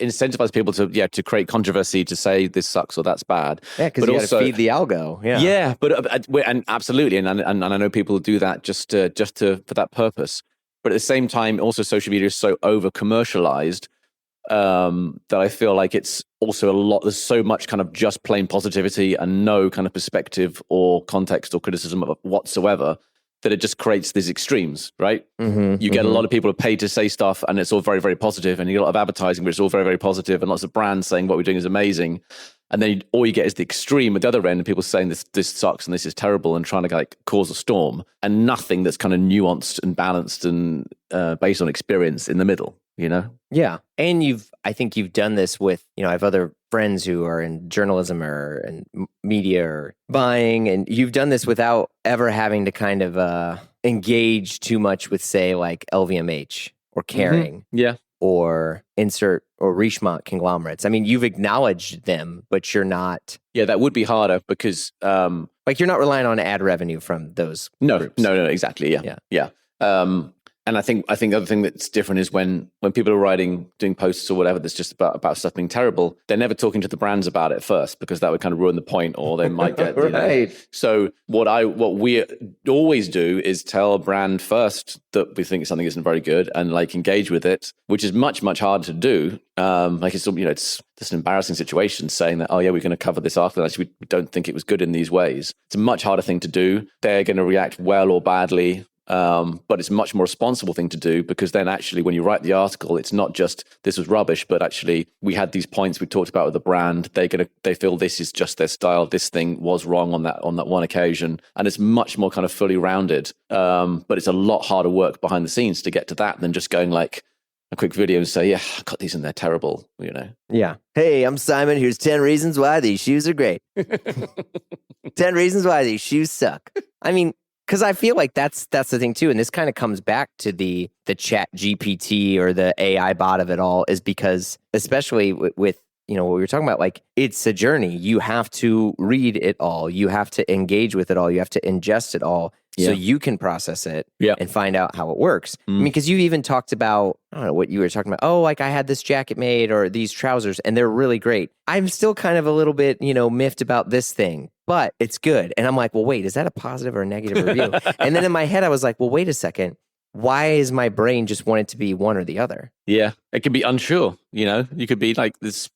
incentivize people to create controversy, to say this sucks or that's bad. Yeah, because you got to feed the algo. Yeah, but and absolutely, and I know people do that just to for that purpose. But at the same time, also social media is so over commercialized that I feel like it's also a lot. There's so much kind of just plain positivity and no kind of perspective or context or criticism whatsoever, that it just creates these extremes, right? You get a lot of people who are paid to say stuff and it's all very, very positive, and you get a lot of advertising where it's all very, very positive, and lots of brands saying what we're doing is amazing. And then all you get is the extreme at the other end, and people saying this sucks and this is terrible and trying to like cause a storm, and nothing that's kind of nuanced and balanced and based on experience in the middle, you know? Yeah. And I think you've done this with, you know, I have other friends who are in journalism or in media or buying, and you've done this without ever having to kind of engage too much with, say, like LVMH or Kering. Yeah. Or insert or Richemont conglomerates. I mean, you've acknowledged them, but you're not. Yeah, that would be harder because like you're not relying on ad revenue from those groups. No, exactly. Yeah. And I think the other thing that's different is when people are doing posts or whatever that's just about stuff being terrible, they're never talking to the brands about it first, because that would kind of ruin the point, or they might get right. You know. So what we always do is tell a brand first that we think something isn't very good and like engage with it, which is much, much harder to do. Like it's, you know, it's just an embarrassing situation saying that, oh yeah, we're going to cover this after. Actually, we don't think it was good in these ways. It's a much harder thing to do. They're going to react well or badly. But it's a much more responsible thing to do, because then actually when you write the article, it's not just this was rubbish, but actually we had these points we talked about with the brand. They feel this is just their style. This thing was wrong on that one occasion, and it's much more kind of fully rounded. But it's a lot harder work behind the scenes to get to that than just going like a quick video and say, yeah, I got these and they're terrible, you know? Yeah. Hey, I'm Simon. Here's 10 reasons why these shoes are great. 10 reasons why these shoes suck. I mean, because I feel like that's the thing too, and this kind of comes back to the chat GPT or the AI bot of it all, is because especially with you know what we were talking about, like it's a journey. You have to read it all, you have to engage with it all, you have to ingest it all, so you can process it and find out how it works. I mean, because you even talked about, I don't know what you were talking about. Oh, like I had this jacket made or these trousers and they're really great. I'm still kind of a little bit, you know, miffed about this thing, but it's good. And I'm like, well, wait, is that a positive or a negative review? And then in my head, I was like, well, wait a second. Why is my brain just want it to be one or the other? Yeah. It could be unsure, you know, you could be like this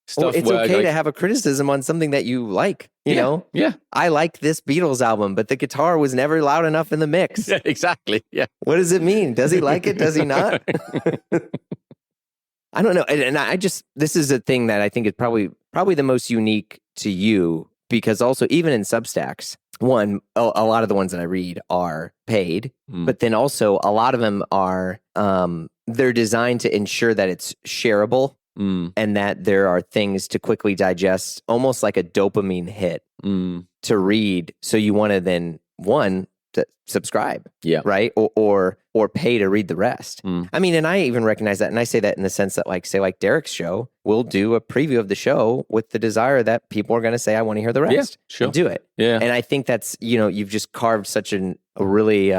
stuff. Well, it's okay to have a criticism on something that you like, you know? Yeah. I like this Beatles album, but the guitar was never loud enough in the mix. Yeah, exactly. Yeah. What does it mean? Does he like it? Does he not? I don't know. And I just, this is a thing that I think is probably the most unique to you, because also even in Substacks, one, a lot of the ones that I read are paid, but then also a lot of them are, they're designed to ensure that it's shareable. And that there are things to quickly digest, almost like a dopamine hit to read. So you want to then to subscribe, right, or pay to read the rest. I mean, and I even recognize that, and I say that in the sense that, like, say, like Derek's show, we'll do a preview of the show with the desire that people are going to say, "I want to hear the rest." Yeah, sure. And do it. Yeah, and I think that's, you know, you've just carved such a really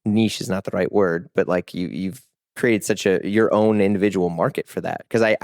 niche is not the right word, but like you've created such your own individual market for that. Because I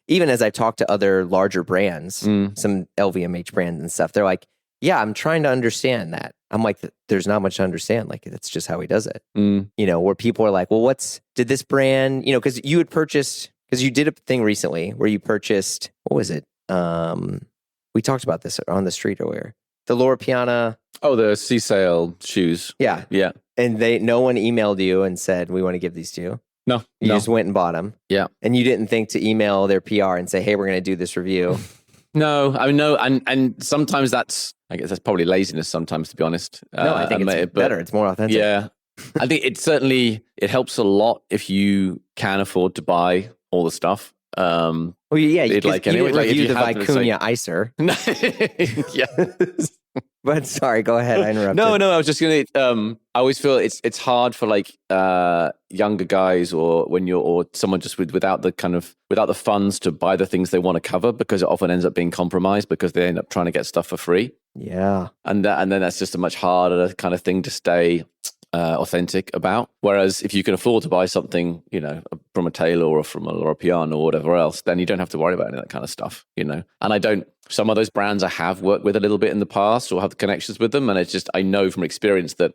even as I've talked to other larger brands, some LVMH brands and stuff, they're like, yeah, I'm trying to understand that. I'm like, there's not much to understand. Like, that's just how he does it. You know, where people are like, well, did this brand, you know, because you had purchased, because you did a thing recently where you purchased, what was it? We talked about this on the street earlier. The Loro Piana. Oh, the sea sail shoes. Yeah. Yeah. And no one emailed you and said, we want to give these to you. No. You just went and bought them. Yeah. And you didn't think to email their PR and say, hey, we're going to do this review. No, I mean, no. And sometimes I guess that's probably laziness sometimes, to be honest. No, I think it's better. It's more authentic. Yeah. I think it helps a lot if you can afford to buy all the stuff. Well, yeah, you like didn't anyway, review like the Vicuña Icer. Yeah. But sorry, go ahead. I interrupted. No, I was just gonna. I always feel it's hard for like younger guys or someone just without the funds to buy the things they want to cover, because it often ends up being compromised because they end up trying to get stuff for free. Yeah, and then that's just a much harder kind of thing to stay authentic about. Whereas if you can afford to buy something, from a tailor or from a Loro Piana or whatever else, then you don't have to worry about any of that kind of stuff, And some of those brands I have worked with a little bit in the past or have connections with them. And it's just, I know from experience that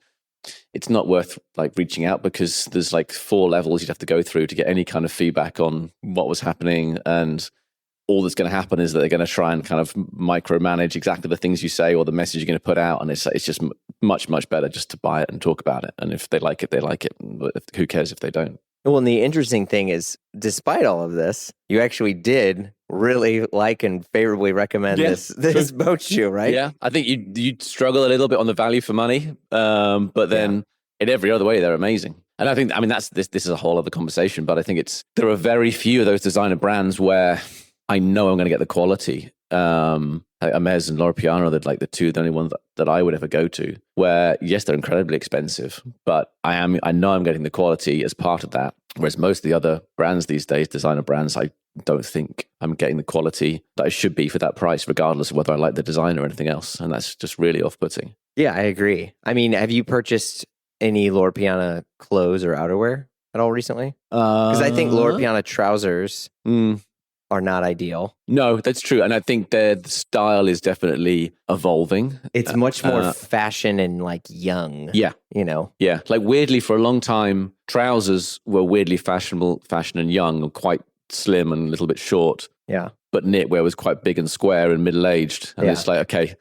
it's not worth like reaching out, because there's like 4 levels you'd have to go through to get any kind of feedback on what was happening. And all that's going to happen is that they're going to try and kind of micromanage exactly the things you say or the message you're going to put out. And it's just much, much better just to buy it and talk about it. And if they like it, they like it. Who cares if they don't? Well, and the interesting thing is, despite all of this, you actually did really like and favorably recommend this boat shoe, right? Yeah, I think you struggle a little bit on the value for money, but then in every other way, they're amazing. And I think, that's this is a whole other conversation, but I think there are very few of those designer brands where I know I'm going to get the quality. Like Hermes and Loro Piana are the only ones that I would ever go to, where yes, they're incredibly expensive, but I know I'm getting the quality as part of that. Whereas most of the other brands these days, designer brands, I don't think I'm getting the quality that I should be for that price, regardless of whether I like the design or anything else. And that's just really off-putting. Yeah, I agree. I mean, have you purchased any Loro Piana clothes or outerwear at all recently? Because I think Loro Piana trousers are not ideal. No, that's true. And I think the style is definitely evolving. It's much more fashion and like young. Yeah. Yeah. Like weirdly, for a long time, trousers were weirdly fashionable, fashion and young, and quite slim and a little bit short. Yeah. But knitwear was quite big and square and middle-aged. And it's like, okay,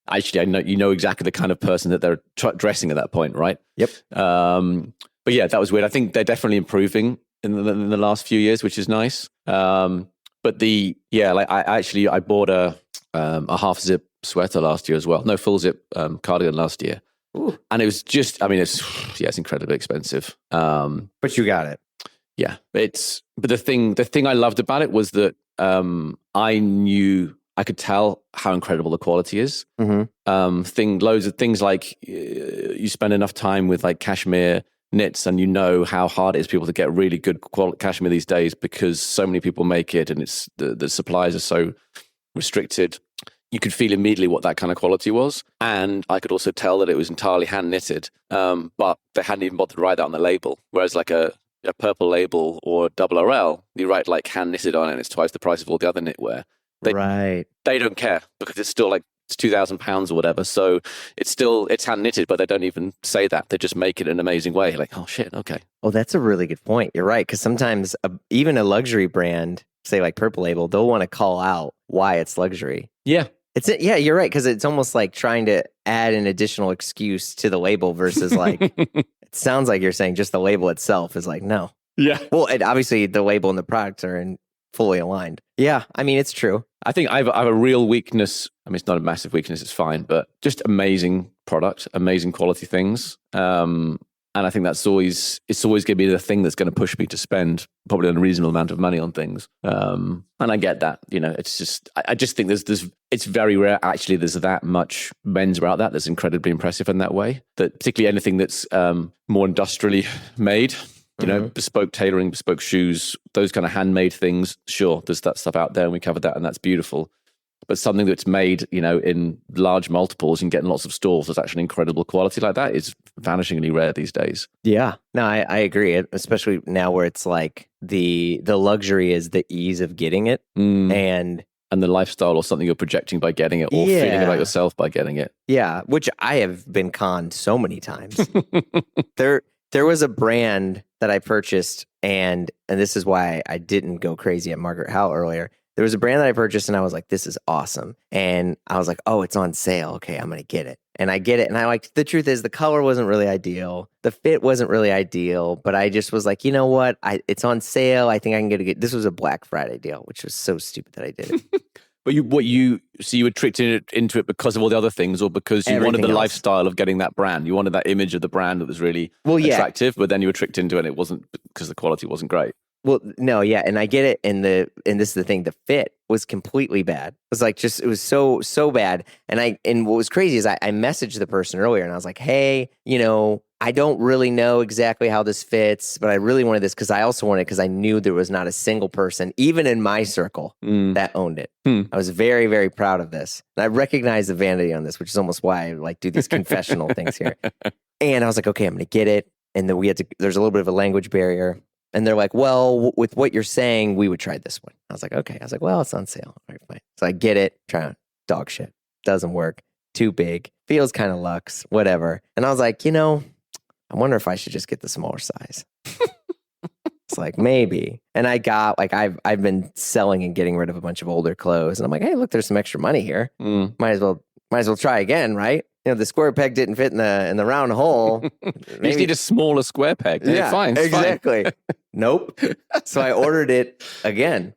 actually, I know exactly the kind of person that they're dressing at that point, right? Yep. But yeah, that was weird. I think they're definitely improving in the last few years, which is nice. But I bought a half zip sweater last year as well. No, full zip cardigan last year. Ooh. And it was just, it's incredibly expensive. But you got it. Yeah. But the thing I loved about it was that I could tell how incredible the quality is. Mm-hmm. Loads of things like you spend enough time with like cashmere knits, and how hard it is for people to get really good quality cashmere these days, because so many people make it, and it's the supplies are so restricted. You could feel immediately what that kind of quality was, and I could also tell that it was entirely hand knitted, but they hadn't even bothered to write that on the label. Whereas like a purple label or double RL, you write like hand knitted on it, and it's twice the price of all the other knitwear. They don't care, because it's still like it's £2,000 or whatever. So it's hand knitted, but they don't even say that. They just make it an amazing way. Like, oh shit, okay. Oh, that's a really good point. You're right, because sometimes even a luxury brand, say like Purple Label, they'll want to call out why it's luxury. Yeah. You're right, because it's almost like trying to add an additional excuse to the label versus like it sounds like you're saying just the label itself is like no. Yeah. Well, obviously the label and the products are fully aligned. Yeah, I mean, it's true. I think I have a real weakness. I mean, it's not a massive weakness, it's fine, but just amazing product, amazing quality things. And I think it's always going to be the thing that's going to push me to spend probably a reasonable amount of money on things. And I get that, it's just, I just think it's very rare. Actually, there's that much menswear out that's incredibly impressive in that way, that particularly anything that's more industrially made. Bespoke tailoring, bespoke shoes, those kind of handmade things. Sure, there's that stuff out there, and we covered that, and that's beautiful. But something that's made, in large multiples and getting lots of stores that's actually incredible quality like that is vanishingly rare these days. Yeah, no, I agree. Especially now where it's like the luxury is the ease of getting it, and the lifestyle or something you're projecting by getting it, or feeling about yourself by getting it. Yeah, which I have been conned so many times. There was a brand that I purchased, and this is why I didn't go crazy at Margaret Howe earlier. There was a brand that I purchased, and I was like, this is awesome. And I was like, oh, it's on sale. Okay, I'm going to get it. And I get it. And the truth is, the color wasn't really ideal. The fit wasn't really ideal. But I just was like, you know what? It's on sale. I think I can get this was a Black Friday deal, which was so stupid that I did it. But you were tricked into it because of all the other things, or because you wanted the lifestyle of getting that brand? You wanted that image of the brand that was really attractive, but then you were tricked into it, and it wasn't because the quality wasn't great. Well, no, yeah, and I get it. And this is the thing: the fit was completely bad. It was like it was so bad. And what was crazy is I messaged the person earlier, and I was like, hey, I don't really know exactly how this fits, but I really wanted this because I also wanted it because I knew there was not a single person, even in my circle, that owned it. I was very, very proud of this. And I recognize the vanity on this, which is almost why I like do these confessional things here. And I was like, okay, I'm going to get it. And then there's a little bit of a language barrier. And they're like, well, with what you're saying, we would try this one. I was like, okay. I was like, well, it's on sale. All right, fine. So I get it. Try dog shit. Doesn't work. Too big. Feels kind of luxe. Whatever. And I was like, I wonder if I should just get the smaller size. It's like, maybe. And I got I've been selling and getting rid of a bunch of older clothes. And I'm like, hey, look, there's some extra money here. Might as well try again, right? The square peg didn't fit in the round hole. Maybe. You just need a smaller square peg. Yeah, fine. Exactly. Nope. So I ordered it again.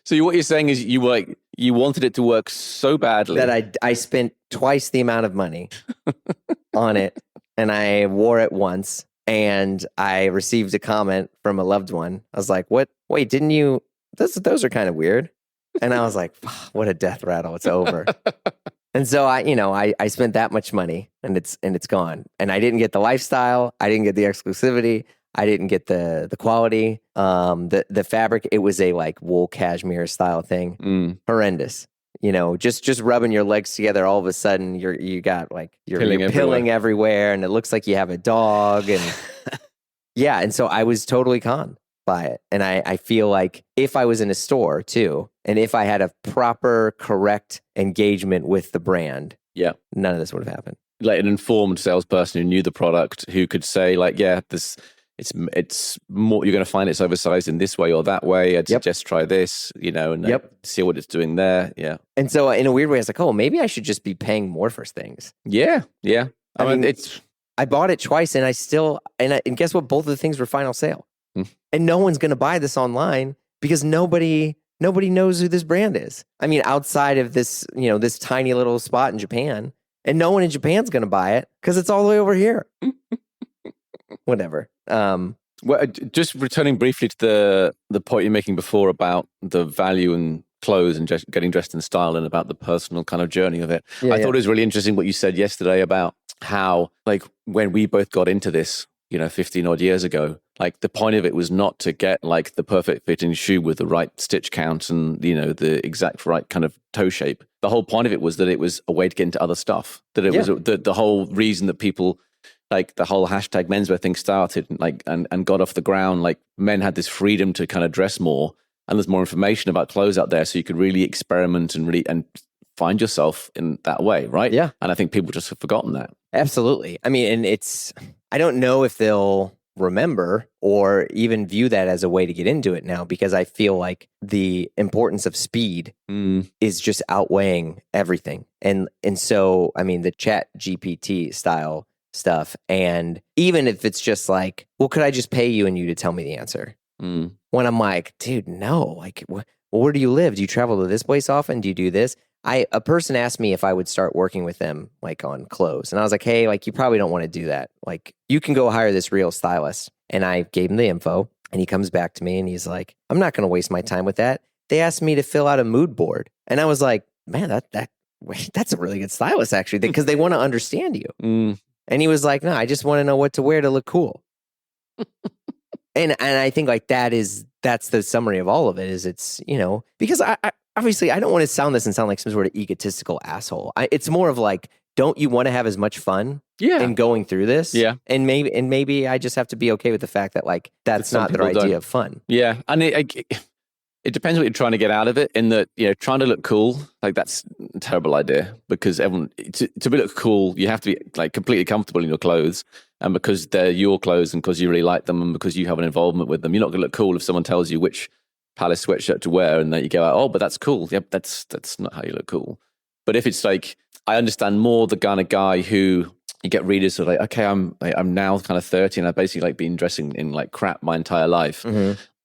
So what you're saying is you wanted it to work so badly that I spent twice the amount of money on it, and I wore it once, and I received a comment from a loved one. I was like, "What? Wait, didn't you? Those are kind of weird." And I was like, "What a death rattle! It's over." And so I spent that much money, and it's gone. And I didn't get the lifestyle. I didn't get the exclusivity. I didn't get the quality. The fabric, it was a like wool cashmere style thing. Horrendous. Just rubbing your legs together, all of a sudden you're pilling everywhere, and it looks like you have a dog. And yeah, and so I was totally conned by it. And I feel like if I was in a store too, and if I had a proper, correct engagement with the brand, none of this would have happened. Like an informed salesperson who knew the product, who could say like, it's more, you're going to find it's oversized in this way or that way. I'd suggest try this, and see what it's doing there. Yeah. And so in a weird way, I was like, oh, maybe I should just be paying more for things. Yeah. Yeah. I mean, I bought it twice, and and guess what? Both of the things were final sale. And no one's going to buy this online because nobody knows who this brand is. I mean, outside of this, this tiny little spot in Japan, and no one in Japan's going to buy it because it's all the way over here. Whatever. Well, just returning briefly to the point you're making before about the value in clothes and just getting dressed in style and about the personal kind of journey of it. I thought it was really interesting what you said yesterday about how, like, when we both got into this, 15 odd years ago, like the point of it was not to get like the perfect fitting shoe with the right stitch count and, the exact right kind of toe shape. The whole point of it was that it was a way to get into other stuff, that it was the whole reason that people, like the whole hashtag menswear thing started and got off the ground. Like men had this freedom to kind of dress more, and there's more information about clothes out there, so you could really experiment and find yourself in that way, right? Yeah. And I think people just have forgotten that. Absolutely. I mean, and I don't know if they'll remember or even view that as a way to get into it now, because I feel like the importance of speed is just outweighing everything. And so, I mean, the chat GPT style stuff. And even if it's just like, well, could I just pay you and you to tell me the answer? When I'm like, dude, no, like, where do you live? Do you travel to this place often? Do you do this? A person asked me if I would start working with them like on clothes. And I was like, hey, like, you probably don't want to do that. Like, you can go hire this real stylist. And I gave him the info, and he comes back to me and he's like, I'm not going to waste my time with that. They asked me to fill out a mood board. And I was like, man, that's a really good stylist actually, because they want to understand you. And he was like, no, I just want to know what to wear to look cool. and I think like that's the summary of all of it is it's, because I obviously I don't want to sound like some sort of egotistical asshole. It's more of like, don't you want to have as much fun in going through this? Yeah. And maybe I just have to be okay with the fact that like, that's not their idea of fun. Yeah. And it depends what you're trying to get out of it, in that, trying to look cool, like that's a terrible idea, because everyone, to be look cool, you have to be like completely comfortable in your clothes. And because they're your clothes and because you really like them and because you have an involvement with them, you're not going to look cool if someone tells you which Palace sweatshirt to wear and then you go, oh, but that's cool. Yep, that's not how you look cool. But if it's like, I understand more the kind of guy who you get readers who are like, okay, I'm now kind of 30 and I've basically like been dressing in like crap my entire life.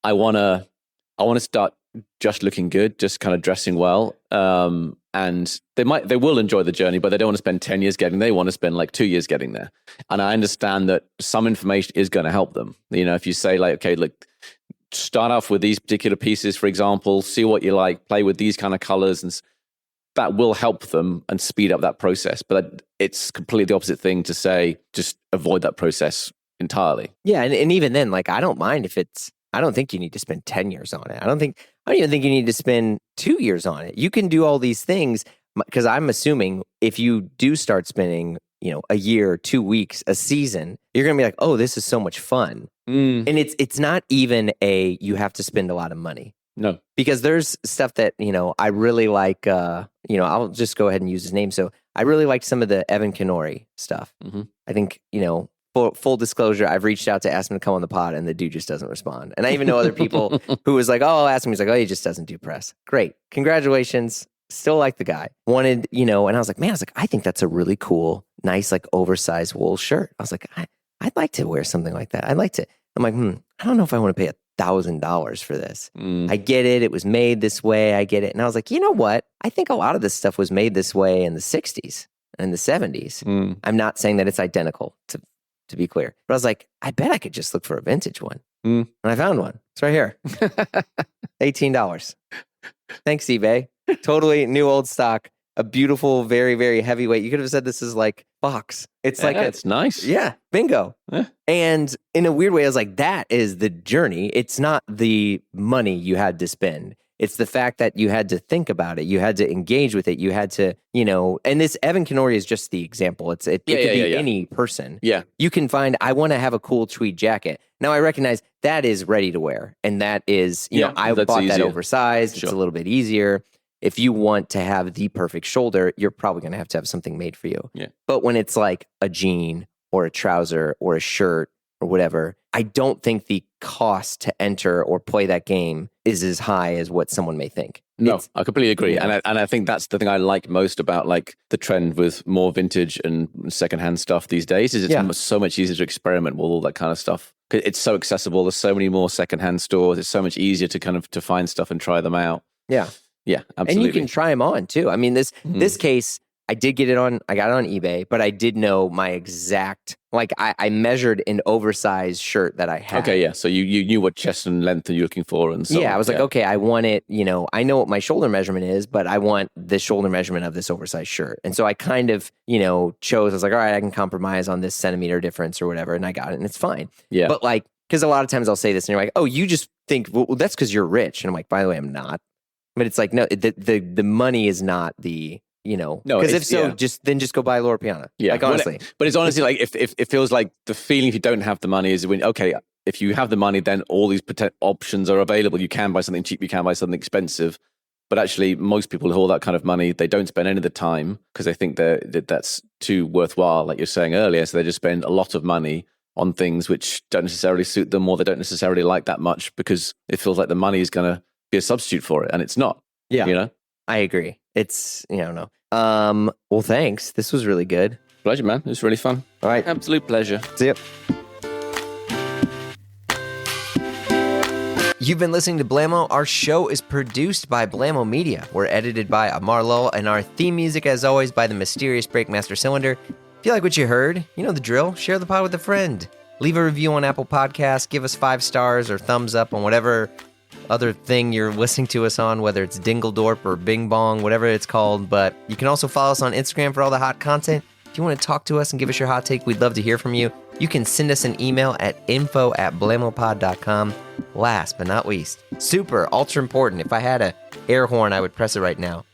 I want to start just looking good, just kind of dressing well. And they will enjoy the journey, but they don't want to spend 10 years getting there. They want to spend like 2 years getting there. And I understand that some information is going to help them. If you say like, okay, look, start off with these particular pieces, for example, see what you like, play with these kind of colors, and that will help them and speed up that process. But it's completely the opposite thing to say, just avoid that process entirely. Yeah. And even then, like, I don't mind if I don't think you need to spend 10 years on it. I don't even think you need to spend 2 years on it. You can do all these things, because I'm assuming if you do start spending, a year, 2 weeks, a season, you're going to be like, oh, this is so much fun. And it's not even you have to spend a lot of money. No. Because there's stuff that, I really like, I'll just go ahead and use his name. So I really liked some of the Evan Kenori stuff. Mm-hmm. I think, full disclosure, I've reached out to ask him to come on the pod, and the dude just doesn't respond. And I even know other people who was like, oh, I'll ask him. He's like, oh, he just doesn't do press. Great. Congratulations. Still like the guy. Wanted, and I was like, I think that's a really cool, nice, like oversized wool shirt. I was like, I'd like to wear something like that. I'm like, I don't know if I want to pay $1,000 for this. I get it. It was made this way. I get it. And I was like, you know what? I think a lot of this stuff was made this way in the 60s and the 70s. I'm not saying that it's identical, to be clear. But I was like, I bet I could just look for a vintage one. And I found one. It's right here. $18. Thanks, eBay. Totally new old stock. A beautiful, very, very heavyweight. You could have said this is like box. It's it's nice. Yeah, bingo. Yeah. And in a weird way, I was like, that is the journey. It's not the money you had to spend. It's the fact that you had to think about it. You had to engage with it. You had to, and this Evan Kenori is just the example. It could be any person. Yeah. You can find, I want to have a cool tweed jacket. Now I recognize that is ready to wear. And that is, I bought that oversized. Sure. It's a little bit easier. If you want to have the perfect shoulder, you're probably going to have something made for you. Yeah. But when it's like a jean or a trouser or a shirt or whatever, I don't think the cost to enter or play that game is as high as what someone may think. No, I completely agree. Yeah. And I think that's the thing I like most about like the trend with more vintage and secondhand stuff these days is it's so much easier to experiment with all that kind of stuff. It's so accessible. There's so many more secondhand stores. It's so much easier to to find stuff and try them out. Yeah. Yeah, absolutely. And you can try them on too. I mean, this case, I got it on eBay, but I did know my exact, like I measured an oversized shirt that I had. Okay, yeah. So you knew what chest and length you're looking for and so on. I was like, okay, I want it, I know what my shoulder measurement is, but I want the shoulder measurement of this oversized shirt. And so I kind of, chose, I was like, all right, I can compromise on this centimeter difference or whatever. And I got it and it's fine. Yeah. But like, because a lot of times I'll say this and you're like, oh, you just think, well, that's because you're rich. And I'm like, by the way, I'm not. But it's like, no, the money is not the, no, because if so, just go buy Loro Piana. Yeah. Like, honestly. But it's honestly like, if it feels like the feeling if you don't have the money is when, okay, if you have the money, then all these options are available. You can buy something cheap, you can buy something expensive. But actually, most people with all that kind of money, they don't spend any of the time because they think that's too worthwhile, like you're saying earlier. So they just spend a lot of money on things which don't necessarily suit them or they don't necessarily like that much because it feels like the money is going to be a substitute for it, and it's not. Yeah, I agree. It's no. Well, thanks. This was really good. Pleasure, man. It was really fun. All right, absolute pleasure. See ya. You've been listening to Blamo. Our show is produced by Blamo Media. We're edited by Amar Lowell, and our theme music, as always, by the mysterious Breakmaster Cylinder. If you like what you heard, you know the drill. Share the pod with a friend. Leave a review on Apple Podcasts. Give us 5 stars or thumbs up on whatever other thing you're listening to us on, whether it's Dingledorp or Bing Bong, whatever it's called. But you can also follow us on Instagram for all the hot content. If you want to talk to us and give us your hot take, we'd love to hear from you. You can send us an email at info@blamopod.com. Last but not least, super ultra important, if I had a air horn, I would press it right now.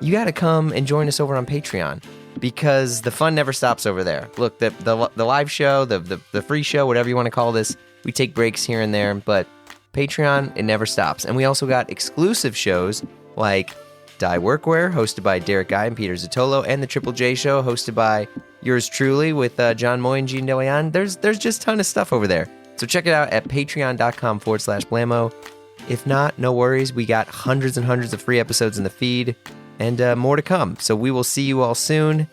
You got to come and join us over on Patreon because the fun never stops over there. Look, the live show, the free show, whatever you want to call this, we take breaks here and there, but Patreon, it never stops. And we also got exclusive shows like Die Workwear, hosted by Derek Guy and Peter Zotolo, and the Triple J Show, hosted by yours truly with John Moy and Gene DeLeon. There's just a ton of stuff over there. So check it out at patreon.com/Blamo. If not, no worries. We got hundreds and hundreds of free episodes in the feed and more to come. So we will see you all soon.